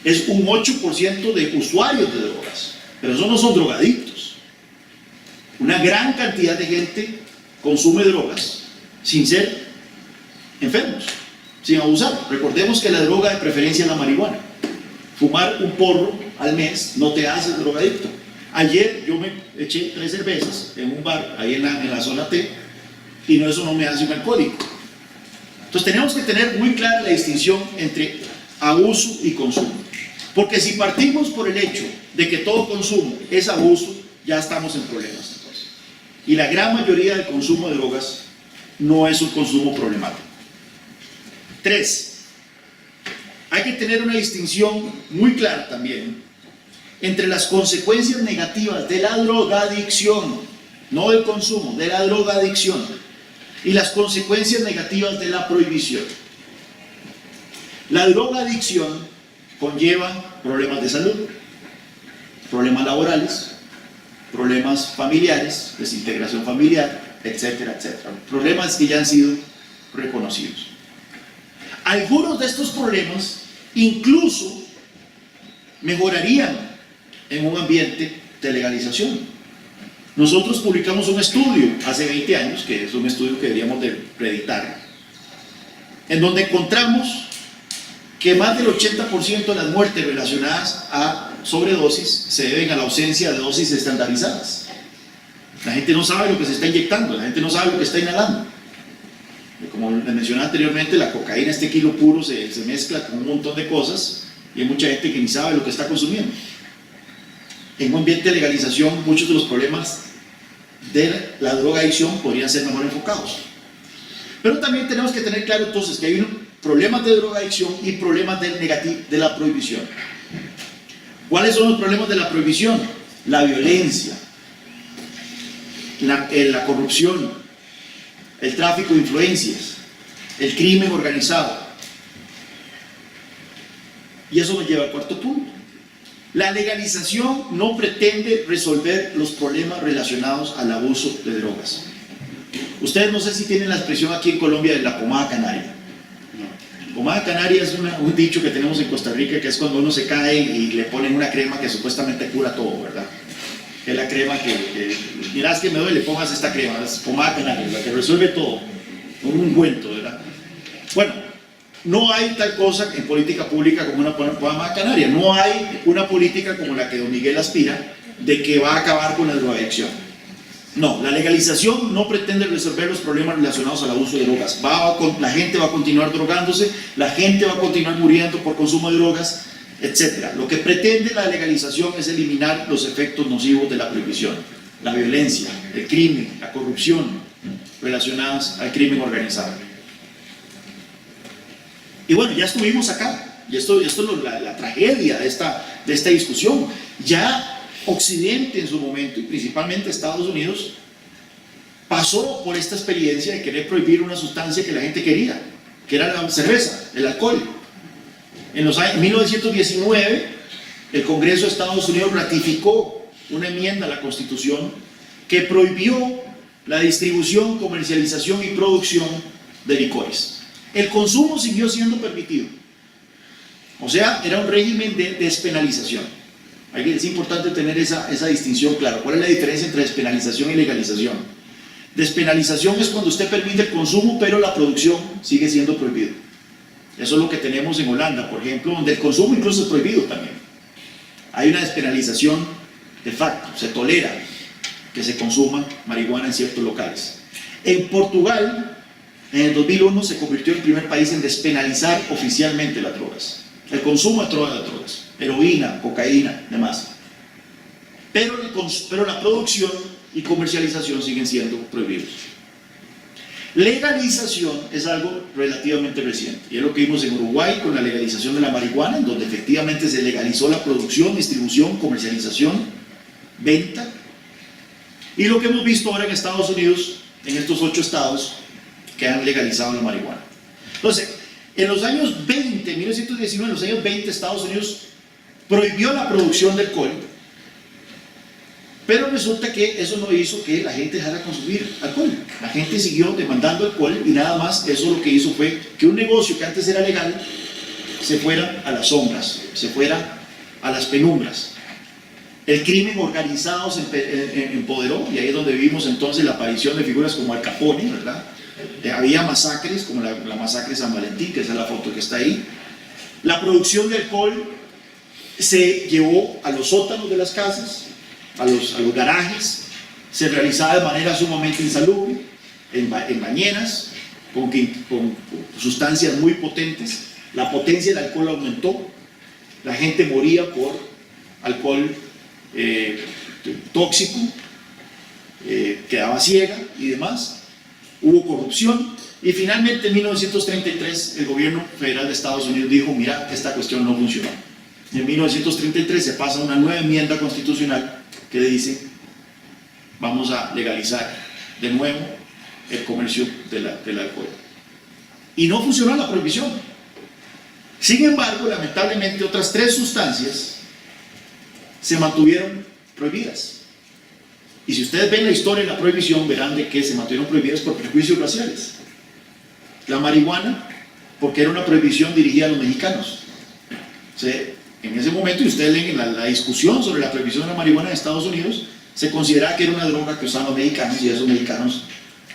B: es un 8% de usuarios de drogas, pero esos no son drogadictos. Una gran cantidad de gente consume drogas sin ser enfermos, sin abusar. Recordemos que la droga de preferencia es la marihuana. Fumar un porro al mes no te hace drogadicto. Ayer yo me eché 3 cervezas en un bar ahí en la zona T, y eso no me hace un alcohólico. Entonces tenemos que tener muy clara la distinción entre abuso y consumo, porque si partimos por el hecho de que todo consumo es abuso, ya estamos en problemas entonces. Y la gran mayoría del consumo de drogas no es un consumo problemático. 3. Hay que tener una distinción muy clara también entre las consecuencias negativas de la drogadicción, no del consumo, de la drogadicción, y las consecuencias negativas de la prohibición. La drogadicción conlleva problemas de salud, problemas laborales, problemas familiares, desintegración familiar, etcétera, etcétera. Problemas que ya han sido reconocidos. Algunos de estos problemas incluso mejorarían en un ambiente de legalización. Nosotros publicamos un estudio hace 20 años, que es un estudio que deberíamos de reeditar, en donde encontramos que más del 80% de las muertes relacionadas a sobredosis se deben a la ausencia de dosis estandarizadas. La gente no sabe lo que se está inyectando, la gente no sabe lo que está inhalando. Como les mencioné anteriormente, la cocaína, este kilo puro, se mezcla con un montón de cosas, y hay mucha gente que ni sabe lo que está consumiendo. En un ambiente de legalización, muchos de los problemas de la drogadicción podrían ser mejor enfocados. Pero también tenemos que tener claro entonces que hay problemas de drogadicción y problemas de la prohibición. ¿Cuáles son los problemas de la prohibición? La violencia, la corrupción, el tráfico de influencias, el crimen organizado. Y eso nos lleva al cuarto punto. La legalización no pretende resolver los problemas relacionados al abuso de drogas. Ustedes no sé si tienen la expresión aquí en Colombia de la pomada canaria. Pomada canaria es un dicho que tenemos en Costa Rica, que es cuando uno se cae y le ponen una crema que supuestamente cura todo, ¿verdad? Es la crema que mirás que me duele, pongas esta crema, es pomada canaria, la que resuelve todo, un ungüento, ¿verdad? Bueno, no hay tal cosa en política pública como una pomada canaria, no hay una política como la que don Miguel aspira, de que va a acabar con la drogadicción. No, la legalización no pretende resolver los problemas relacionados al abuso de drogas. La gente va a continuar drogándose, la gente va a continuar muriendo por consumo de drogas, etc. Lo que pretende la legalización es eliminar los efectos nocivos de la prohibición, la violencia, el crimen, la corrupción relacionadas al crimen organizado. Y bueno, ya estuvimos acá, y esto es la tragedia de esta discusión. Ya Occidente en su momento, y principalmente Estados Unidos, pasó por esta experiencia de querer prohibir una sustancia que la gente quería, que era la cerveza, el alcohol. En los años 1919, el Congreso de Estados Unidos ratificó una enmienda a la Constitución que prohibió la distribución, comercialización y producción de licores. El consumo siguió siendo permitido. O sea, era un régimen de despenalización. Es importante tener esa distinción clara. ¿Cuál es la diferencia entre despenalización y legalización? Despenalización es cuando usted permite el consumo, pero la producción sigue siendo prohibida. Eso es lo que tenemos en Holanda, por ejemplo, donde el consumo incluso es prohibido también. Hay una despenalización de facto, se tolera que se consuma marihuana en ciertos locales. En Portugal, en el 2001, se convirtió en el primer país en despenalizar oficialmente las drogas. El consumo de drogas, heroína, cocaína, demás. Pero la producción y comercialización siguen siendo prohibidos. Legalización es algo relativamente reciente, y es lo que vimos en Uruguay con la legalización de la marihuana, en donde efectivamente se legalizó la producción, distribución, comercialización, venta, y lo que hemos visto ahora en Estados Unidos, en estos 8 estados que han legalizado la marihuana. Entonces, en los años 20, 1919, en los años 20, Estados Unidos prohibió la producción de alcohol, pero resulta que eso no hizo que la gente dejara de consumir alcohol. La gente siguió demandando alcohol y nada más. Eso lo que hizo fue que un negocio que antes era legal se fuera a las sombras, se fuera a las penumbras. El crimen organizado se empoderó, y ahí es donde vimos entonces la aparición de figuras como Al Capone, ¿verdad? Había masacres, como la masacre de San Valentín, que esa es la foto que está ahí. La producción de alcohol se llevó a los sótanos de las casas, a los garajes, se realizaba de manera sumamente insalubre, en bañeras, con sustancias muy potentes. La potencia del alcohol aumentó, la gente moría por alcohol tóxico, quedaba ciega y demás. Hubo corrupción, y finalmente en 1933 el gobierno federal de Estados Unidos dijo: mira, esta cuestión no funcionó. En 1933 se pasa una nueva enmienda constitucional que dice: vamos a legalizar de nuevo el comercio del alcohol. Y no funcionó la prohibición. Sin embargo, lamentablemente otras 3 sustancias se mantuvieron prohibidas. Y si ustedes ven la historia de la prohibición, verán de que se mantuvieron prohibidas por prejuicios raciales. La marihuana, porque era una prohibición dirigida a los mexicanos. O sea, en ese momento, y ustedes leen la discusión sobre la prohibición de la marihuana en Estados Unidos, se consideraba que era una droga que usaban los mexicanos, y a esos mexicanos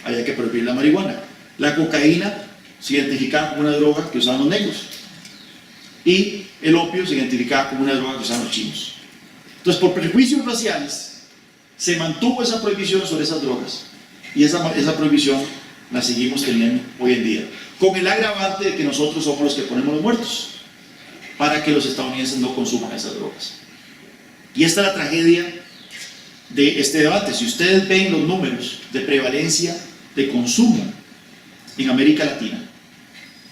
B: había que prohibir la marihuana. La cocaína se identificaba como una droga que usaban los negros, y el opio se identificaba como una droga que usaban los chinos. Entonces, por prejuicios raciales, se mantuvo esa prohibición sobre esas drogas, y esa prohibición la seguimos teniendo hoy en día, con el agravante de que nosotros somos los que ponemos los muertos para que los estadounidenses no consuman esas drogas. Y esta es la tragedia de este debate. Si ustedes ven los números de prevalencia de consumo en América Latina,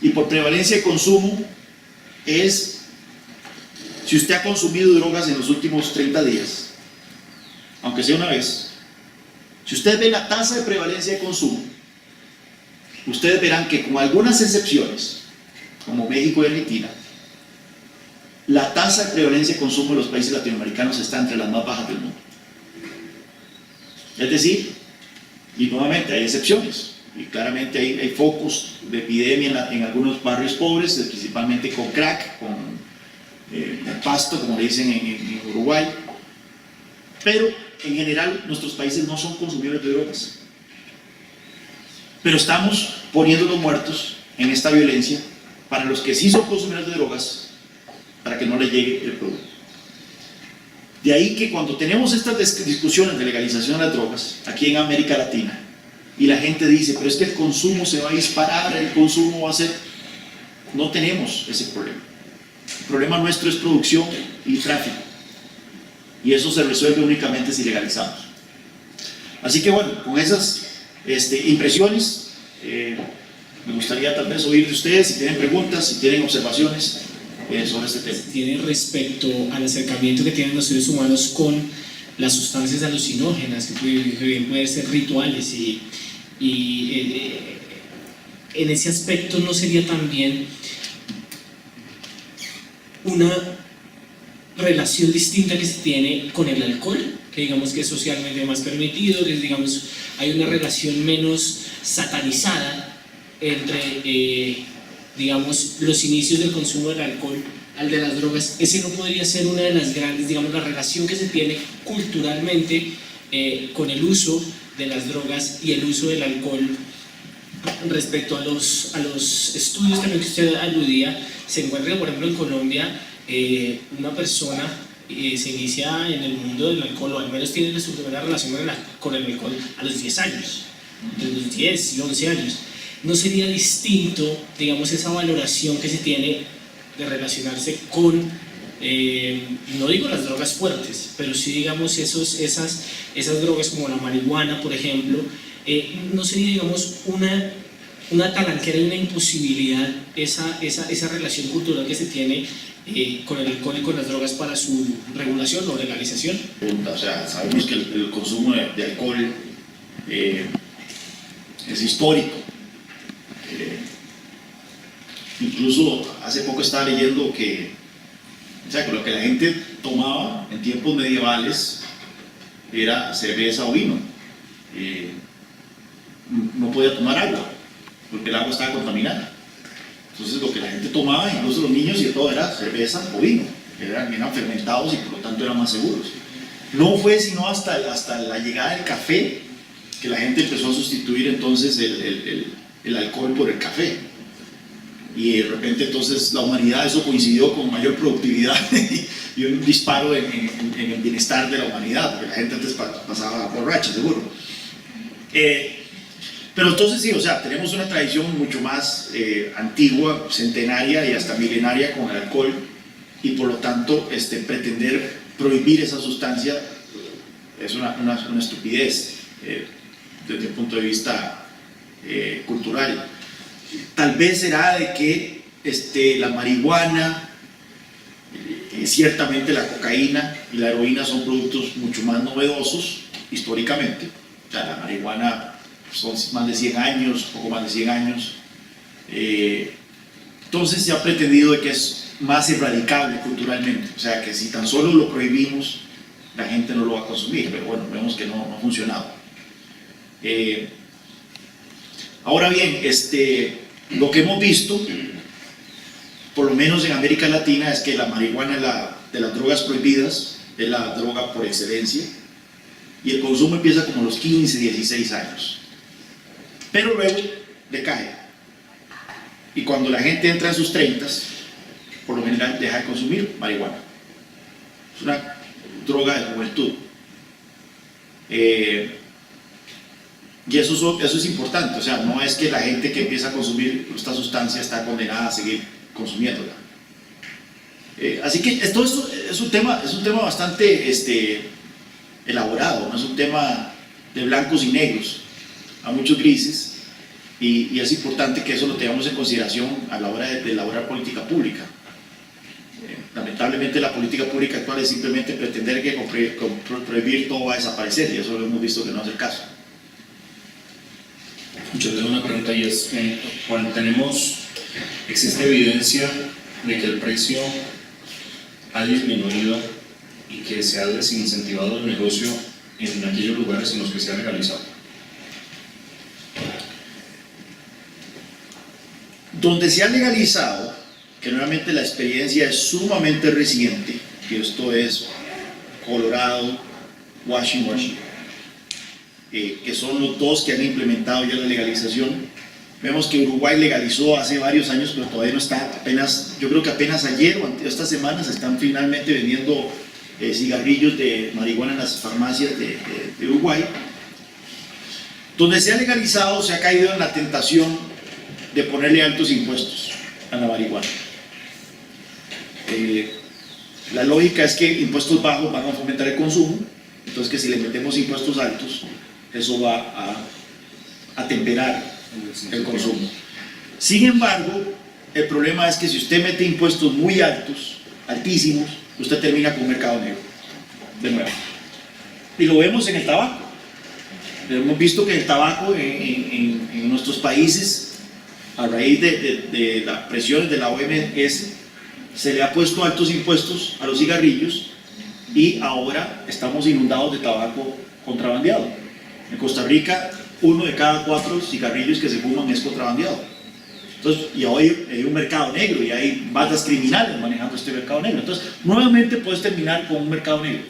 B: y por prevalencia de consumo es si usted ha consumido drogas en los últimos 30 días, aunque sea una vez. Si ustedes ven la tasa de prevalencia de consumo, ustedes verán que, con algunas excepciones, como México y Argentina, la tasa de prevalencia de consumo de los países latinoamericanos está entre las más bajas del mundo. Es decir, y nuevamente hay excepciones, y claramente hay focos de epidemia en algunos barrios pobres, principalmente con crack, con pasto, como le dicen en Uruguay, pero en general nuestros países no son consumidores de drogas, pero estamos poniendo los muertos en esta violencia para los que sí son consumidores de drogas, para que no les llegue el producto. De ahí que cuando tenemos estas discusiones de legalización de las drogas aquí en América Latina, y la gente dice, pero es que el consumo se va a disparar, el consumo va a ser... No tenemos ese problema. El problema nuestro es producción y tráfico, y eso se resuelve únicamente si legalizamos. Así que bueno, con esas impresiones, me gustaría tal vez oír de ustedes si tienen preguntas, si tienen observaciones sobre este tema.
C: Tiene respecto al acercamiento que tienen los seres humanos con las sustancias alucinógenas, que bien pueden ser rituales, y en ese aspecto no sería también una relación distinta que se tiene con el alcohol, que digamos que es socialmente más permitido, que digamos hay una relación menos satanizada entre digamos los inicios del consumo del alcohol al de las drogas. Ese no podría ser una de las grandes, digamos, la relación que se tiene culturalmente con el uso de las drogas y el uso del alcohol. Respecto a los estudios también que usted aludía, se encuentra, por ejemplo, en Colombia, una persona se inicia en el mundo del alcohol, o al menos tiene su primera relación con el alcohol a los 10 años, entre los 10 y 11 años. ¿No sería distinto, digamos, esa valoración que se tiene de relacionarse con, no digo las drogas fuertes, pero sí, digamos, esas drogas como la marihuana, por ejemplo? ¿No sería, digamos, una talanquera y una imposibilidad esa relación cultural que se tiene con el alcohol y con las drogas para su regulación o legalización?
B: O sea, sabemos que el consumo de alcohol es histórico. Incluso hace poco estaba leyendo que, o sea, que lo que la gente tomaba en tiempos medievales era cerveza o vino. No podía tomar agua, porque el agua estaba contaminada. Entonces lo que la gente tomaba, incluso los niños y de todo, era cerveza o vino, que eran fermentados y por lo tanto eran más seguros. No fue sino hasta la llegada del café que la gente empezó a sustituir entonces el alcohol por el café. Y de repente entonces la humanidad, eso coincidió con mayor productividad y un disparo en el bienestar de la humanidad, porque la gente antes pasaba borracha, seguro. Pero entonces sí, o sea, tenemos una tradición mucho más antigua, centenaria y hasta milenaria con el alcohol, y por lo tanto pretender prohibir esa sustancia es una estupidez desde el punto de vista cultural. Tal vez será de que la marihuana, ciertamente la cocaína y la heroína son productos mucho más novedosos históricamente. O sea, la marihuana son más de 100 años, poco más de 100 años. Entonces se ha pretendido de que es más erradicable culturalmente. O sea, que si tan solo lo prohibimos, la gente no lo va a consumir. Pero bueno, vemos que no ha funcionado. Ahora bien, lo que hemos visto, por lo menos en América Latina, es que la marihuana de las drogas prohibidas es la droga por excelencia, y el consumo empieza como a los 15, 16 años, pero luego decae, y cuando la gente entra en sus 30, por lo general deja de consumir marihuana. Es una droga de juventud. Y eso es importante. O sea, no es que la gente que empieza a consumir esta sustancia está condenada a seguir consumiéndola. Así que todo esto es un tema bastante elaborado, no es un tema de blancos y negros, hay muchos grises, y es importante que eso lo tengamos en consideración a la hora de elaborar política pública. Lamentablemente la política pública actual es simplemente pretender que prohibir todo va a desaparecer, y eso lo hemos visto que no es el caso.
A: Yo tengo una pregunta y es, cuando existe evidencia de que el precio ha disminuido y que se ha desincentivado el negocio en aquellos lugares en los que se ha legalizado.
B: Donde se ha legalizado, que nuevamente la experiencia es sumamente reciente, que esto es Colorado, Washington, que son los dos que han implementado ya la legalización. Vemos que Uruguay legalizó hace varios años, pero todavía no está, apenas, yo creo que apenas ayer o esta semana se están finalmente vendiendo cigarrillos de marihuana en las farmacias de Uruguay. Donde se ha legalizado, se ha caído en la tentación de ponerle altos impuestos a la marihuana. La lógica es que impuestos bajos van a fomentar el consumo, entonces que si le metemos impuestos altos, eso va a temperar el consumo. Sin embargo, el problema es que si usted mete impuestos muy altos, altísimos, usted termina con un mercado negro, de nuevo. Y lo vemos en el tabaco. Hemos visto que el tabaco en nuestros países, a raíz de las presiones de la OMS, se le ha puesto altos impuestos a los cigarrillos y ahora estamos inundados de tabaco contrabandeado. En Costa Rica, 1 de cada 4 cigarrillos que se fuman es contrabandeado. Entonces, y hoy hay un mercado negro y hay bandas criminales manejando este mercado negro. Entonces, nuevamente puedes terminar con un mercado negro.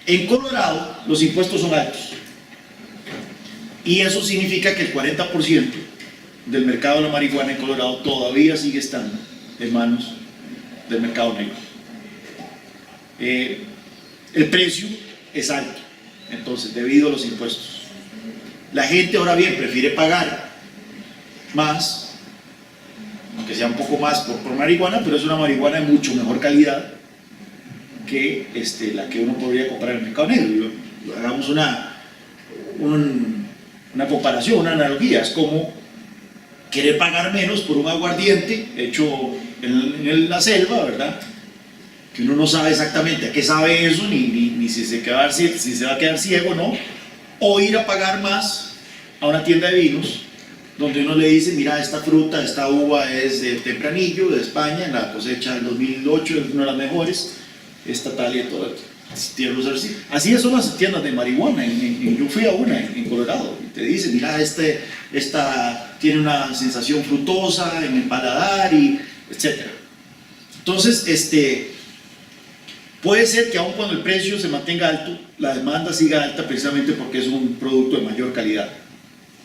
B: En Colorado, los impuestos son altos. Y eso significa que el 40% del mercado de la marihuana en Colorado todavía sigue estando en manos del mercado negro. El precio es alto, entonces, debido a los impuestos. La gente ahora bien prefiere pagar más, aunque sea un poco más por marihuana, pero es una marihuana de mucho mejor calidad que la que uno podría comprar en el mercado negro. Hagamos una comparación, una analogía. Es como querer pagar menos por un aguardiente hecho en la selva, ¿verdad? Que uno no sabe exactamente a qué sabe eso, ni si se va a quedar ciego, ¿no? O ir a pagar más a una tienda de vinos, donde uno le dice, mira, esta fruta, esta uva es de Tempranillo, de España, en la cosecha del 2008, es una de las mejores, esta tal y todo esto. Así son las tiendas de marihuana. Yo fui a una en Colorado y te dicen, mira, esta tiene una sensación frutosa en el paladar, y etc. Entonces, puede ser que aun cuando el precio se mantenga alto, la demanda siga alta precisamente porque es un producto de mayor calidad.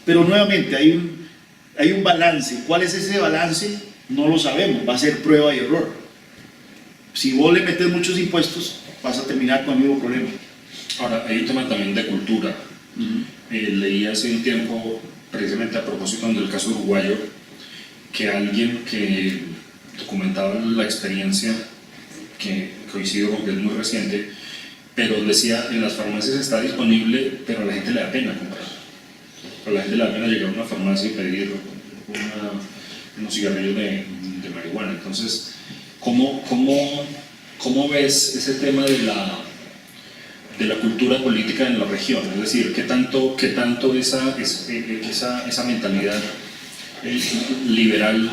B: Pero nuevamente hay un balance. ¿Cuál es ese balance? No lo sabemos, va a ser prueba y error. Si vos le metes muchos impuestos, vas a terminar con el mismo problema.
A: Ahora, hay un tema también de cultura. Leí hace un tiempo, precisamente a propósito del caso uruguayo, que alguien que documentaba la experiencia, que coincido con que es muy reciente, pero decía, en las farmacias está disponible, pero a la gente le da pena comprar. A la gente le da pena llegar a una farmacia y pedir unos cigarrillos de marihuana. Entonces, ¿cómo ves ese tema de la cultura política en la región? Es decir, ¿qué tanto esa mentalidad liberal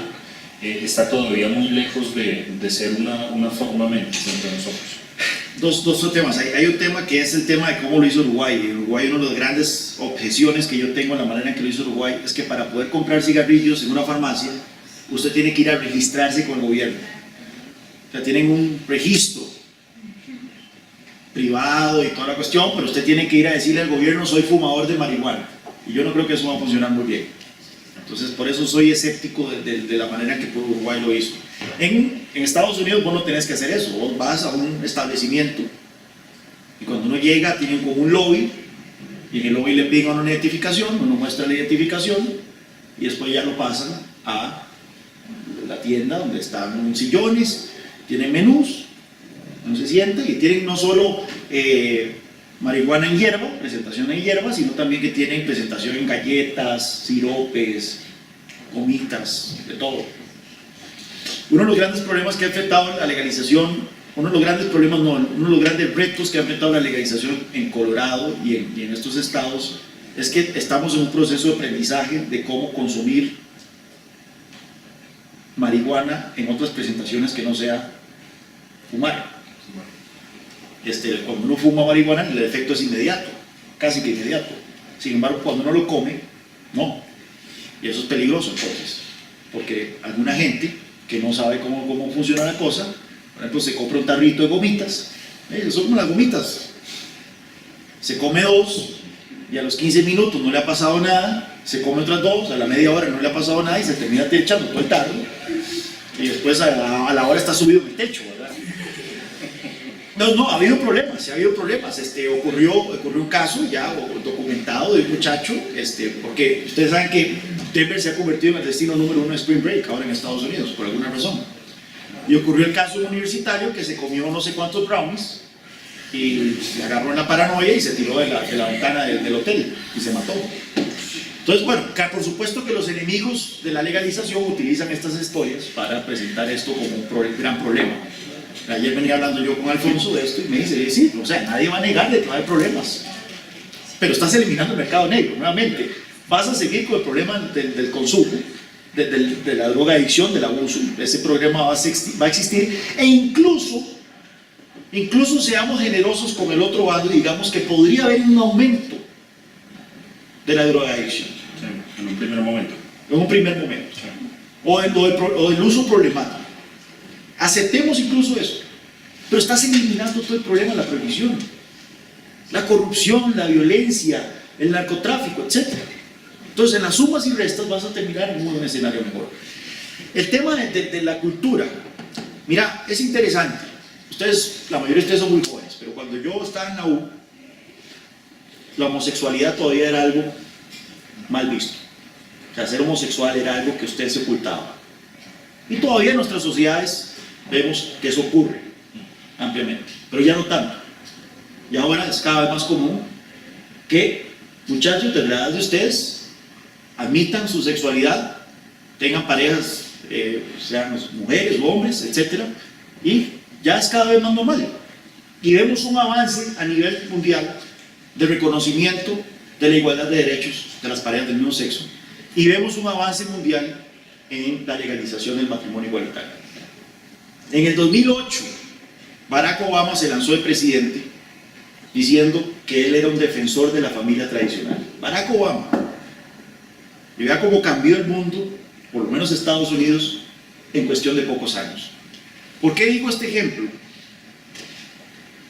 A: está todavía muy lejos de ser una forma mente entre nosotros?
B: Dos temas. Hay un tema que es el tema de cómo lo hizo Uruguay. En Uruguay, una de las grandes objeciones que yo tengo en la manera en que lo hizo Uruguay es que para poder comprar cigarrillos en una farmacia, usted tiene que ir a registrarse con el gobierno. O sea, tienen un registro privado y toda la cuestión, pero usted tiene que ir a decirle al gobierno, soy fumador de marihuana. Y yo no creo que eso va a funcionar muy bien. Entonces, por eso soy escéptico de la manera en que Uruguay lo hizo. En Estados Unidos vos no tenés que hacer eso. Vos vas a un establecimiento y cuando uno llega tienen como un lobby, y en el lobby le piden una identificación, uno muestra la identificación y después ya lo pasan a la tienda donde están sillones, tienen menús, uno se sienta y tienen no solo marihuana en hierba, presentación en hierba, sino también que tienen presentación en galletas, siropes, gomitas, de todo. Uno de los grandes problemas que ha afectado la legalización, uno de los grandes retos que ha afectado la legalización en Colorado y en estos estados, es que estamos en un proceso de aprendizaje de cómo consumir marihuana en otras presentaciones que no sea fumar. Cuando uno fuma marihuana, el efecto es inmediato, casi que inmediato. Sin embargo, cuando uno lo come, no. Y eso es peligroso entonces, porque alguna gente que no sabe cómo funciona la cosa, por ejemplo, se compra un tarrito de gomitas, son como las gomitas, se come 2 y a los 15 minutos no le ha pasado nada, se come otras 2, a la media hora no le ha pasado nada y se termina echando todo el tarro y después a la hora está subido en el techo, ¿verdad? No, ha habido problemas, ocurrió un caso ya documentado de un muchacho, porque ustedes saben que Denver se ha convertido en el destino número 1 de Spring Break ahora en Estados Unidos, por alguna razón. Y ocurrió el caso de un universitario que se comió no sé cuántos brownies y se agarró en la paranoia y se tiró de la ventana del hotel y se mató. Entonces, bueno, por supuesto que los enemigos de la legalización utilizan estas historias para presentar esto como un gran problema. Ayer venía hablando yo con Alfonso de esto y me dice, sí, o sea, nadie va a negarle que no hay problemas, pero estás eliminando el mercado negro, nuevamente. Vas a seguir con el problema del consumo, de la drogadicción, del abuso. Ese problema va a existir e incluso seamos generosos con el otro bando y digamos que podría haber un aumento de la drogadicción.
A: Sí, en un primer momento.
B: En un primer momento. Sí. O del uso problemático. Aceptemos incluso eso, pero estás eliminando todo el problema de la prohibición, la corrupción, la violencia, el narcotráfico, etc. Entonces, en las sumas y restas vas a terminar en un escenario mejor. El tema de la cultura, mira, es interesante. La mayoría de ustedes son muy jóvenes, pero cuando yo estaba en la U, la homosexualidad todavía era algo mal visto. O sea, ser homosexual era algo que usted se ocultaba. Y todavía en nuestras sociedades vemos que eso ocurre ampliamente, pero ya no tanto. Y ahora es cada vez más común que muchachos de la edad de ustedes admitan su sexualidad, tengan parejas, sean mujeres o hombres, etc. Y ya es cada vez más normal. Y vemos un avance a nivel mundial de reconocimiento de la igualdad de derechos de las parejas del mismo sexo. Y vemos un avance mundial en la legalización del matrimonio igualitario. En el 2008, Barack Obama se lanzó de presidente diciendo que él era un defensor de la familia tradicional. Barack Obama. Y vea cómo cambió el mundo, por lo menos Estados Unidos, en cuestión de pocos años. ¿Por qué digo este ejemplo?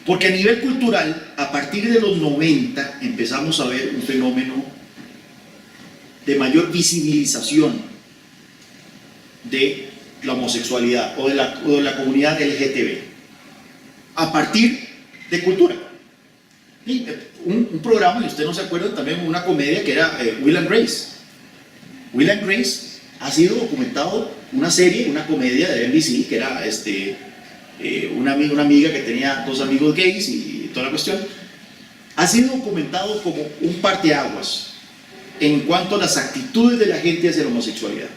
B: Porque a nivel cultural, a partir de los 90, empezamos a ver un fenómeno de mayor visibilización de la homosexualidad o de la comunidad LGTB a partir de cultura. Y un programa, y usted no se acuerda, también una comedia que era Will and Grace. Will and Grace ha sido documentado, una serie, una comedia de NBC que era una amiga que tenía 2 amigos gays y toda la cuestión. Ha sido documentado como un parteaguas en cuanto a las actitudes de la gente hacia la homosexualidad.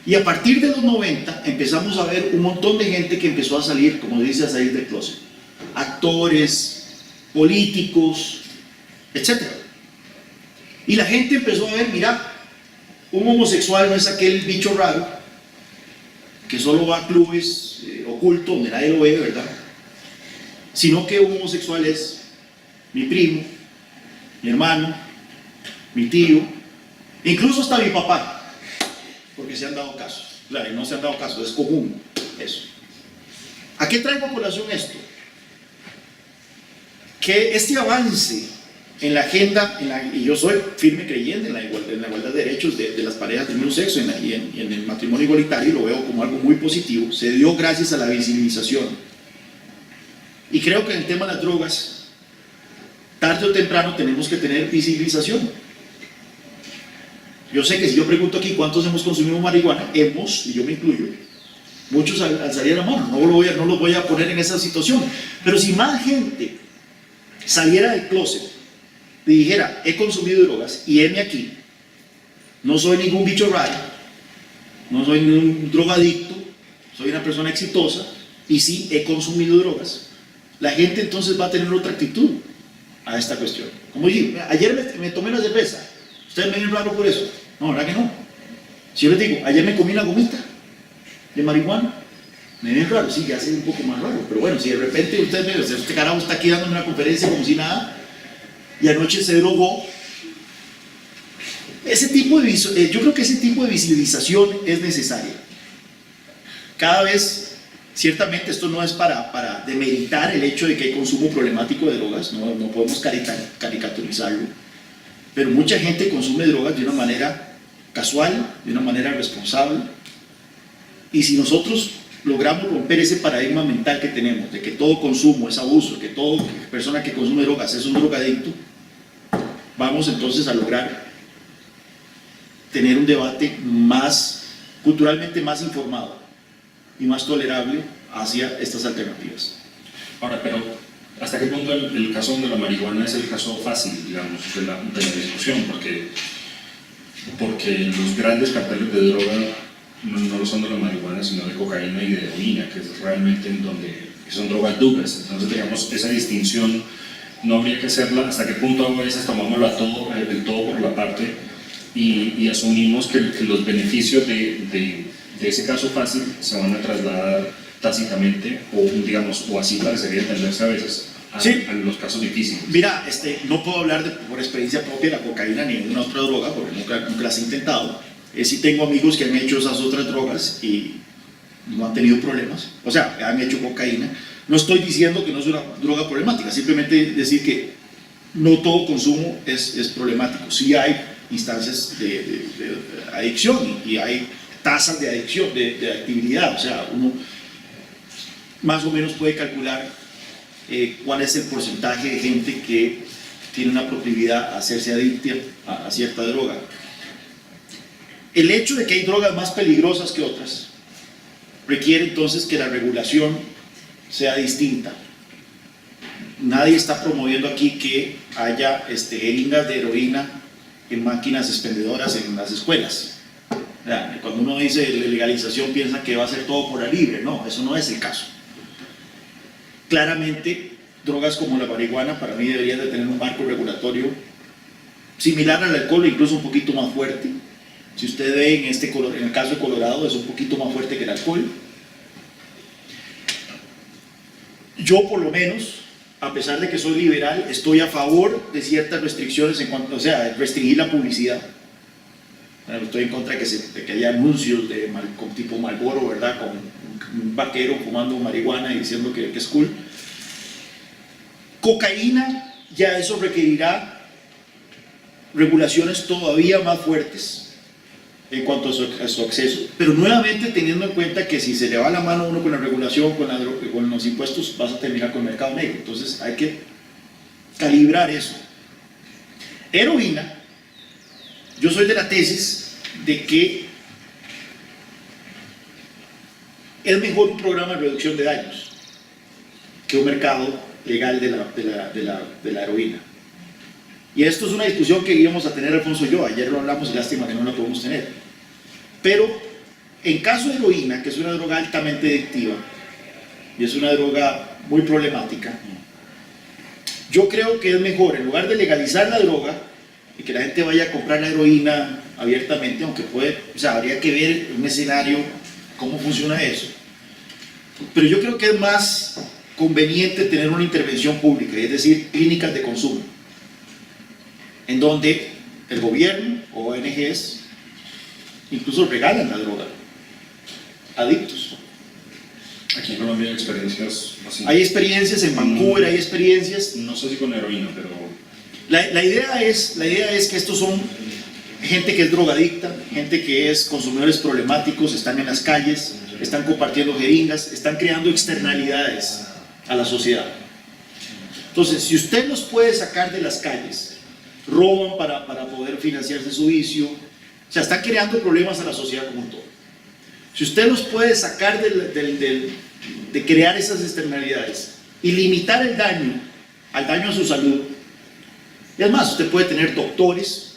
B: Y a partir de los 90 empezamos a ver un montón de gente que empezó a salir, como dice, a salir del closet. Actores, políticos, etc. Y la gente empezó a ver, mira, un homosexual no es aquel bicho raro que solo va a clubes ocultos donde nadie lo ve, ¿verdad? Sino que un homosexual es mi primo, mi hermano, mi tío, incluso hasta mi papá. Porque se han dado casos, claro, y no se han dado casos, es común eso. ¿A qué traigo a colación esto? Que este avance en la agenda, y yo soy firme creyente en la igualdad de derechos de las parejas del mismo sexo y en el matrimonio igualitario, lo veo como algo muy positivo, se dio gracias a la visibilización. Y creo que en el tema de las drogas, tarde o temprano tenemos que tener visibilización. Yo sé que si yo pregunto aquí cuántos hemos consumido marihuana, y yo me incluyo, muchos alzarían la mano, no los voy a poner en esa situación. Pero si más gente saliera del closet y dijera, he consumido drogas y heme aquí, no soy ningún bicho raro, no soy ningún drogadicto, soy una persona exitosa y sí he consumido drogas, la gente entonces va a tener otra actitud a esta cuestión. Como digo, ayer me tomé una cerveza, ¿ustedes me ven raro por eso? No, ¿verdad que no? Si yo les digo, ayer me comí una gomita de marihuana, me ven raro, sí, ya sé un poco más raro, pero bueno, si de repente ustedes me ven, este carajo está aquí dándome una conferencia como si nada, y anoche se drogó, yo creo que ese tipo de visibilización es necesaria. Cada vez, ciertamente esto no es para demeritar el hecho de que hay consumo problemático de drogas, no podemos caricaturizarlo, pero mucha gente consume drogas de una manera casual, de una manera responsable, y si nosotros logramos romper ese paradigma mental que tenemos, de que todo consumo es abuso, que toda persona que consume drogas es un drogadicto, vamos entonces a lograr tener un debate culturalmente más informado y más tolerable hacia estas alternativas.
A: Ahora, pero ¿hasta qué punto el caso de la marihuana es el caso fácil, digamos, de la discusión? Porque los grandes carteles de droga no lo son de la marihuana, sino de cocaína y de heroína, que es realmente en donde son drogas duras. Entonces, digamos, esa distinción no habría que hacerla. ¿Hasta qué punto a veces tomamos el todo por la parte y asumimos que los beneficios de ese caso fácil se van a trasladar tácitamente, o así parecería entenderse a veces, a los casos difíciles?
B: Mira, no puedo hablar por experiencia propia de la cocaína ni de ninguna otra droga, porque nunca las he intentado. Sí tengo amigos que han hecho esas otras drogas y no han tenido problemas, o sea, han hecho cocaína. No estoy diciendo que no es una droga problemática, simplemente decir que no todo consumo es problemático. Sí hay instancias de adicción y hay tasas de adicción, de actividad, o sea, uno más o menos puede calcular cuál es el porcentaje de gente que tiene una proclividad a hacerse adicta a cierta droga. El hecho de que hay drogas más peligrosas que otras requiere entonces que la regulación sea distinta. Nadie está promoviendo aquí que haya jeringas de heroína en máquinas expendedoras en las escuelas. Cuando uno dice legalización piensa que va a ser todo por la libre. No, eso no es el caso. Claramente, drogas como la marihuana para mí deberían de tener un marco regulatorio similar al alcohol, incluso un poquito más fuerte. Si usted ve en el caso de Colorado, es un poquito más fuerte que el alcohol. Yo, por lo menos, a pesar de que soy liberal, estoy a favor de ciertas restricciones o sea, restringir la publicidad. Estoy en contra de que haya anuncios con tipo Marlboro, ¿verdad? Con un vaquero fumando marihuana y diciendo que es cool. Cocaína, ya eso requerirá regulaciones todavía más fuertes en cuanto a su acceso, pero nuevamente teniendo en cuenta que si se le va la mano a uno con la regulación, con los impuestos, vas a terminar con el mercado negro. Entonces hay que calibrar eso. Heroína, yo soy de la tesis de que es mejor un programa de reducción de daños que un mercado legal de la heroína. Y esto es una discusión que íbamos a tener Alfonso y yo, ayer lo hablamos y lástima que no la podemos tener. Pero en caso de heroína, que es una droga altamente adictiva y es una droga muy problemática, yo creo que es mejor, en lugar de legalizar la droga y que la gente vaya a comprar la heroína abiertamente, aunque habría que ver un escenario cómo funciona eso. Pero yo creo que es más conveniente tener una intervención pública, es decir, clínicas de consumo, en donde el gobierno o ONGs incluso regalan la droga a adictos.
A: Aquí en Colombia hay experiencias así.
B: Hay experiencias en Vancouver, hay experiencias.
A: No sé si con heroína, pero
B: La idea es que estos son gente que es drogadicta, gente que es consumidores problemáticos, están en las calles, están compartiendo jeringas, están creando externalidades a la sociedad. Entonces, si usted los puede sacar de las calles, roban para poder financiarse su vicio, o sea, están creando problemas a la sociedad como un todo. Si usted los puede sacar de crear esas externalidades y limitar el daño al daño a su salud. Es más, usted puede tener doctores,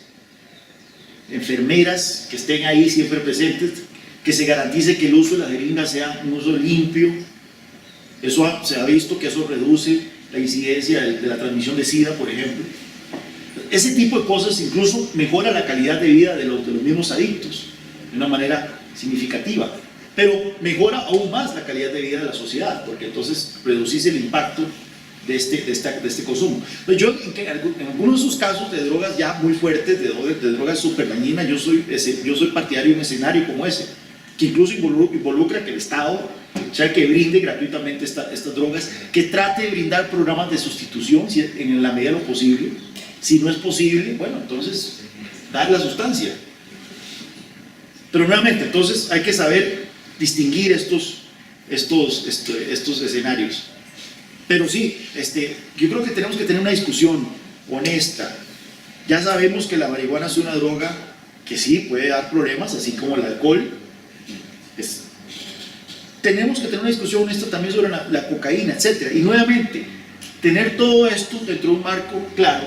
B: enfermeras que estén ahí siempre presentes, que se garantice que el uso de la jeringa sea un uso limpio. Eso se ha visto que eso reduce la incidencia de la transmisión de SIDA, por ejemplo. Ese tipo de cosas incluso mejora la calidad de vida de los mismos adictos de una manera significativa, pero mejora aún más la calidad de vida de la sociedad, porque entonces reducís el impacto de este consumo. Entonces yo en algunos de esos casos de drogas ya muy fuertes, de drogas súper dañinas, yo soy partidario de un escenario como ese, que incluso involucra que el Estado sea que brinde gratuitamente estas drogas, que trate de brindar programas de sustitución en la medida de lo posible. Si no es posible, bueno, entonces dar la sustancia. Pero nuevamente, entonces hay que saber distinguir estos escenarios. Pero sí, yo creo que tenemos que tener una discusión honesta. Ya sabemos que la marihuana es una droga que sí puede dar problemas, así como el alcohol. Tenemos que tener una discusión honesta también sobre la cocaína, etc. Y nuevamente, tener todo esto dentro de un marco claro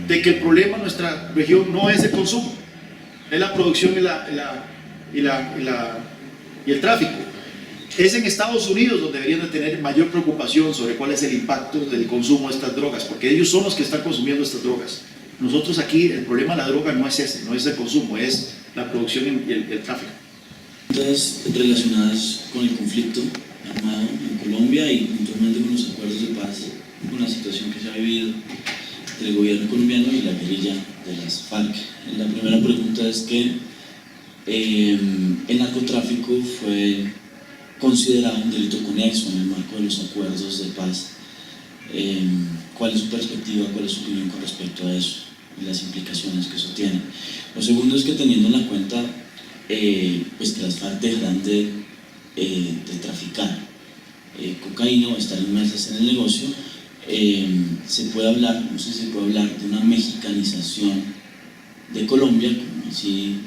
B: de que el problema en nuestra región no es el consumo, es la producción y el tráfico. Es en Estados Unidos donde deberían de tener mayor preocupación sobre cuál es el impacto del consumo de estas drogas, porque ellos son los que están consumiendo estas drogas. Nosotros aquí, el problema de la droga no es ese, no es el consumo, es la producción y el tráfico.
D: Todas relacionadas con el conflicto armado en Colombia y puntualmente con los acuerdos de paz, con la situación que se ha vivido entre el gobierno colombiano y la guerrilla de las FARC. La primera pregunta es que el narcotráfico fue considerado un delito conexo en el marco de los acuerdos de paz. ¿Cuál es su perspectiva, cuál es su opinión con respecto a eso y las implicaciones que eso tiene? Lo segundo es que teniendo en la cuenta pues que las FARC dejarán de traficar cocaína o estar inmersas en el negocio, se puede hablar, no sé si se puede hablar de una mexicanización de Colombia, como así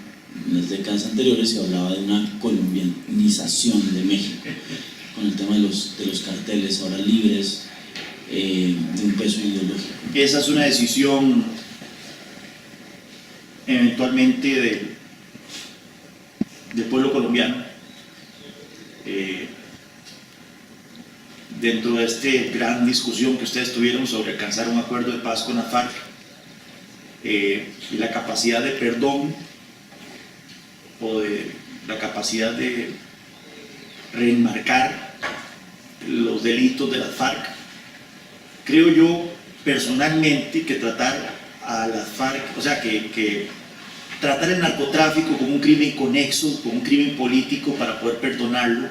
D: en las décadas anteriores se hablaba de una colombianización de México, con el tema de los carteles ahora libres, de un peso ideológico.
B: Esa es una decisión eventualmente del pueblo colombiano. Dentro de esta gran discusión que ustedes tuvieron sobre alcanzar un acuerdo de paz con la FARC y la capacidad de perdón o de la capacidad de reenmarcar los delitos de las FARC, creo yo personalmente que tratar a las FARC, o sea que tratar el narcotráfico como un crimen conexo, como un crimen político para poder perdonarlo,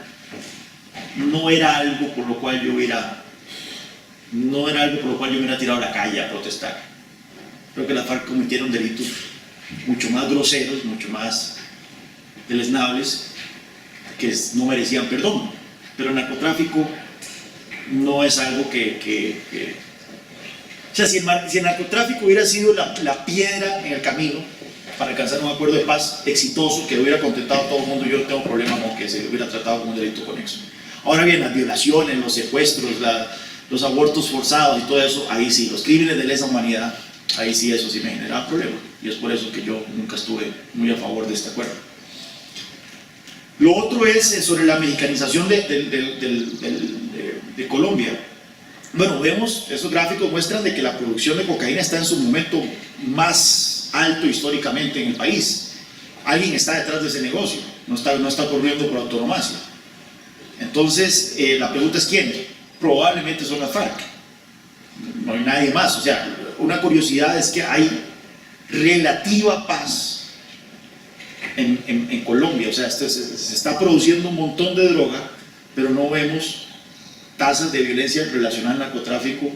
B: no era algo por lo cual yo hubiera tirado a la calle a protestar. Creo que las FARC cometieron delitos mucho más groseros, mucho más deleznables, que no merecían perdón. Pero el narcotráfico no es algo o sea, si el narcotráfico hubiera sido la piedra en el camino para alcanzar un acuerdo de paz exitoso que hubiera contentado a todo el mundo, yo no tengo problema con que se hubiera tratado como un delito conexo. Ahora bien, las violaciones, los secuestros, los abortos forzados y todo eso, ahí sí, los crímenes de lesa humanidad, ahí sí, eso sí me generaba problemas. Y es por eso que yo nunca estuve muy a favor de este acuerdo. Lo otro es sobre la mexicanización de Colombia. Bueno, vemos, esos gráficos muestran de que la producción de cocaína está en su momento más alto históricamente en el país. Alguien está detrás de ese negocio, no está ocurriendo por autonomacia. Entonces, la pregunta es ¿quién? Probablemente son las FARC, no hay nadie más. O sea, una curiosidad es que hay relativa paz en Colombia. O sea, se está produciendo un montón de droga, pero no vemos tasas de violencia relacionada al narcotráfico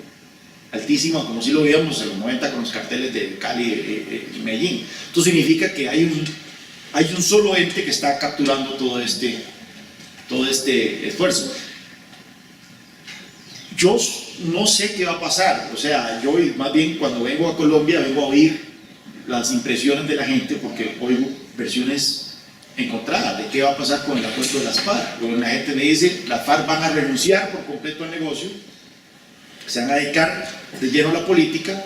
B: altísimas, como si lo veíamos en los 90 con los carteles de Cali y Medellín. Esto significa que hay un solo ente que está capturando todo este esfuerzo. Yo no sé qué va a pasar, o sea, yo más bien cuando vengo a Colombia vengo a oír las impresiones de la gente, porque oigo versiones encontradas de qué va a pasar con el acuerdo de las FARC. Cuando la gente me dice las FARC van a renunciar por completo al negocio, se van a dedicar de lleno a la política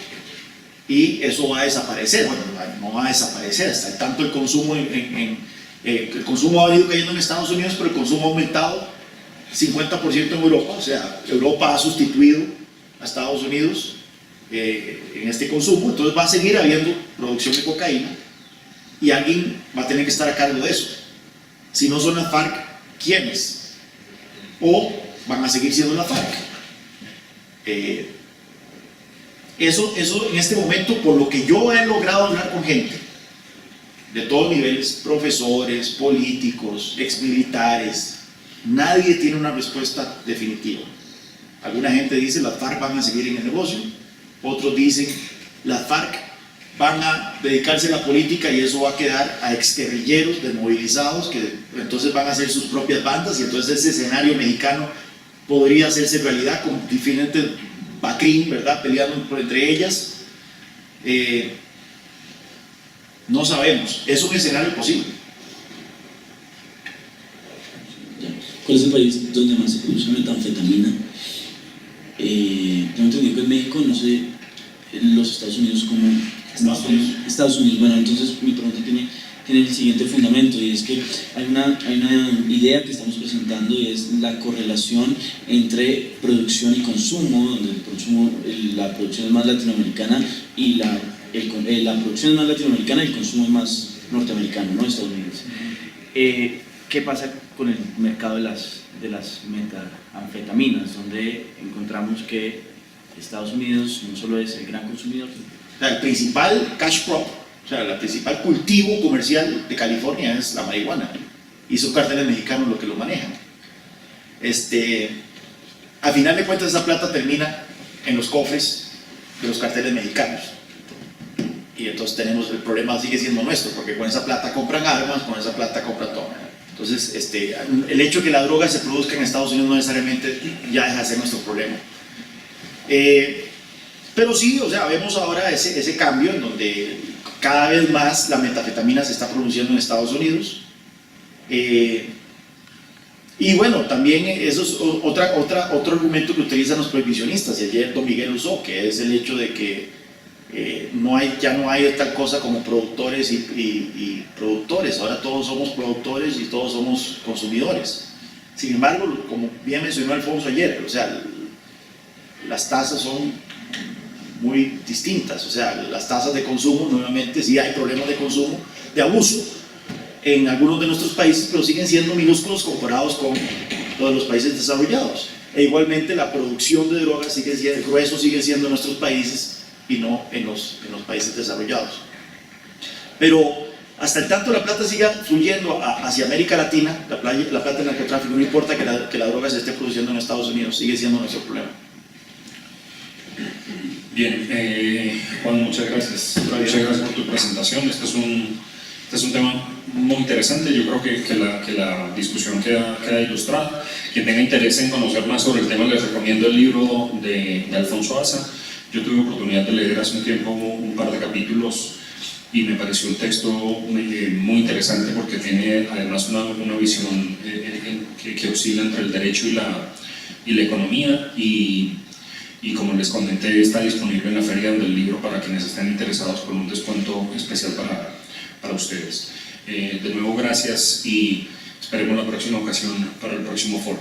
B: y eso va a desaparecer. Bueno, no va a desaparecer, hasta tanto el consumo el consumo ha ido cayendo en Estados Unidos, pero el consumo ha aumentado 50% en Europa. O sea, Europa ha sustituido a Estados Unidos en este consumo, entonces va a seguir habiendo producción de cocaína y alguien va a tener que estar a cargo de eso. Si no son las FARC, ¿quiénes? ¿O van a seguir siendo las FARC? Eso en este momento, por lo que yo he logrado hablar con gente de todos niveles, profesores, políticos, exmilitares, nadie tiene una respuesta definitiva. Alguna gente dice las FARC van a seguir en el negocio, otros dicen las FARC van a dedicarse a la política y eso va a quedar a exguerrilleros desmovilizados que entonces van a hacer sus propias bandas y entonces ese escenario mexicano podría hacerse realidad con diferentes Bacrín, ¿verdad? Peleando entre ellas. No sabemos, es un escenario posible.
D: ¿Cuál es el país donde más se produce metanfetamina? Tengo entendido que en México, no sé, en los Estados Unidos como... Estados Unidos. Bueno, entonces mi pregunta tiene el siguiente fundamento, y es que hay una idea que estamos presentando, y es la correlación entre producción y consumo, donde la producción es más latinoamericana y la producción es más latinoamericana y el consumo es más norteamericano, ¿no? Estadounidense. ¿Qué pasa con el mercado de las metanfetaminas, donde encontramos que Estados Unidos no solo es el gran consumidor?
B: O sea, el principal cash crop, o sea, el principal cultivo comercial de California es la marihuana, y son carteles mexicanos los que lo manejan. A final de cuentas, esa plata termina en los cofres de los carteles mexicanos, y entonces el problema sigue siendo nuestro, porque con esa plata compran armas, con esa plata compran todo. Entonces, el hecho de que la droga se produzca en Estados Unidos no necesariamente ya deja de ser nuestro problema. Pero sí, o sea, vemos ahora ese cambio en donde cada vez más la metanfetamina se está produciendo en Estados Unidos. Y bueno, también eso es otro argumento que utilizan los prohibicionistas, y ayer don Miguel usó, que es el hecho de que ya no hay tal cosa como productores y productores, ahora todos somos productores y todos somos consumidores. Sin embargo, como bien mencionó Alfonso ayer, o sea, las tasas son muy distintas. O sea, las tasas de consumo, nuevamente, sí hay problemas de consumo, de abuso en algunos de nuestros países, pero siguen siendo minúsculos comparados con todos los países desarrollados. E igualmente la producción de drogas el grueso sigue siendo en nuestros países y no en los países desarrollados. Pero hasta el tanto la plata siga fluyendo hacia América Latina, la plata del narcotráfico, no importa que la droga se esté produciendo en Estados Unidos, sigue siendo nuestro problema.
A: Bien, Juan, muchas gracias. Muchas gracias por tu presentación. Este es un tema muy interesante. Yo creo que la discusión queda ilustrada. Quien tenga interés en conocer más sobre el tema, les recomiendo el libro de Alfonso Asa. Yo tuve oportunidad de leer hace un tiempo un par de capítulos y me pareció un texto muy interesante, porque tiene además una visión que oscila entre el derecho y la economía, y como les comenté, está disponible en la Feria del Libro para quienes estén interesados, con un descuento especial para ustedes. De nuevo, gracias, y esperemos la próxima ocasión para el próximo foro.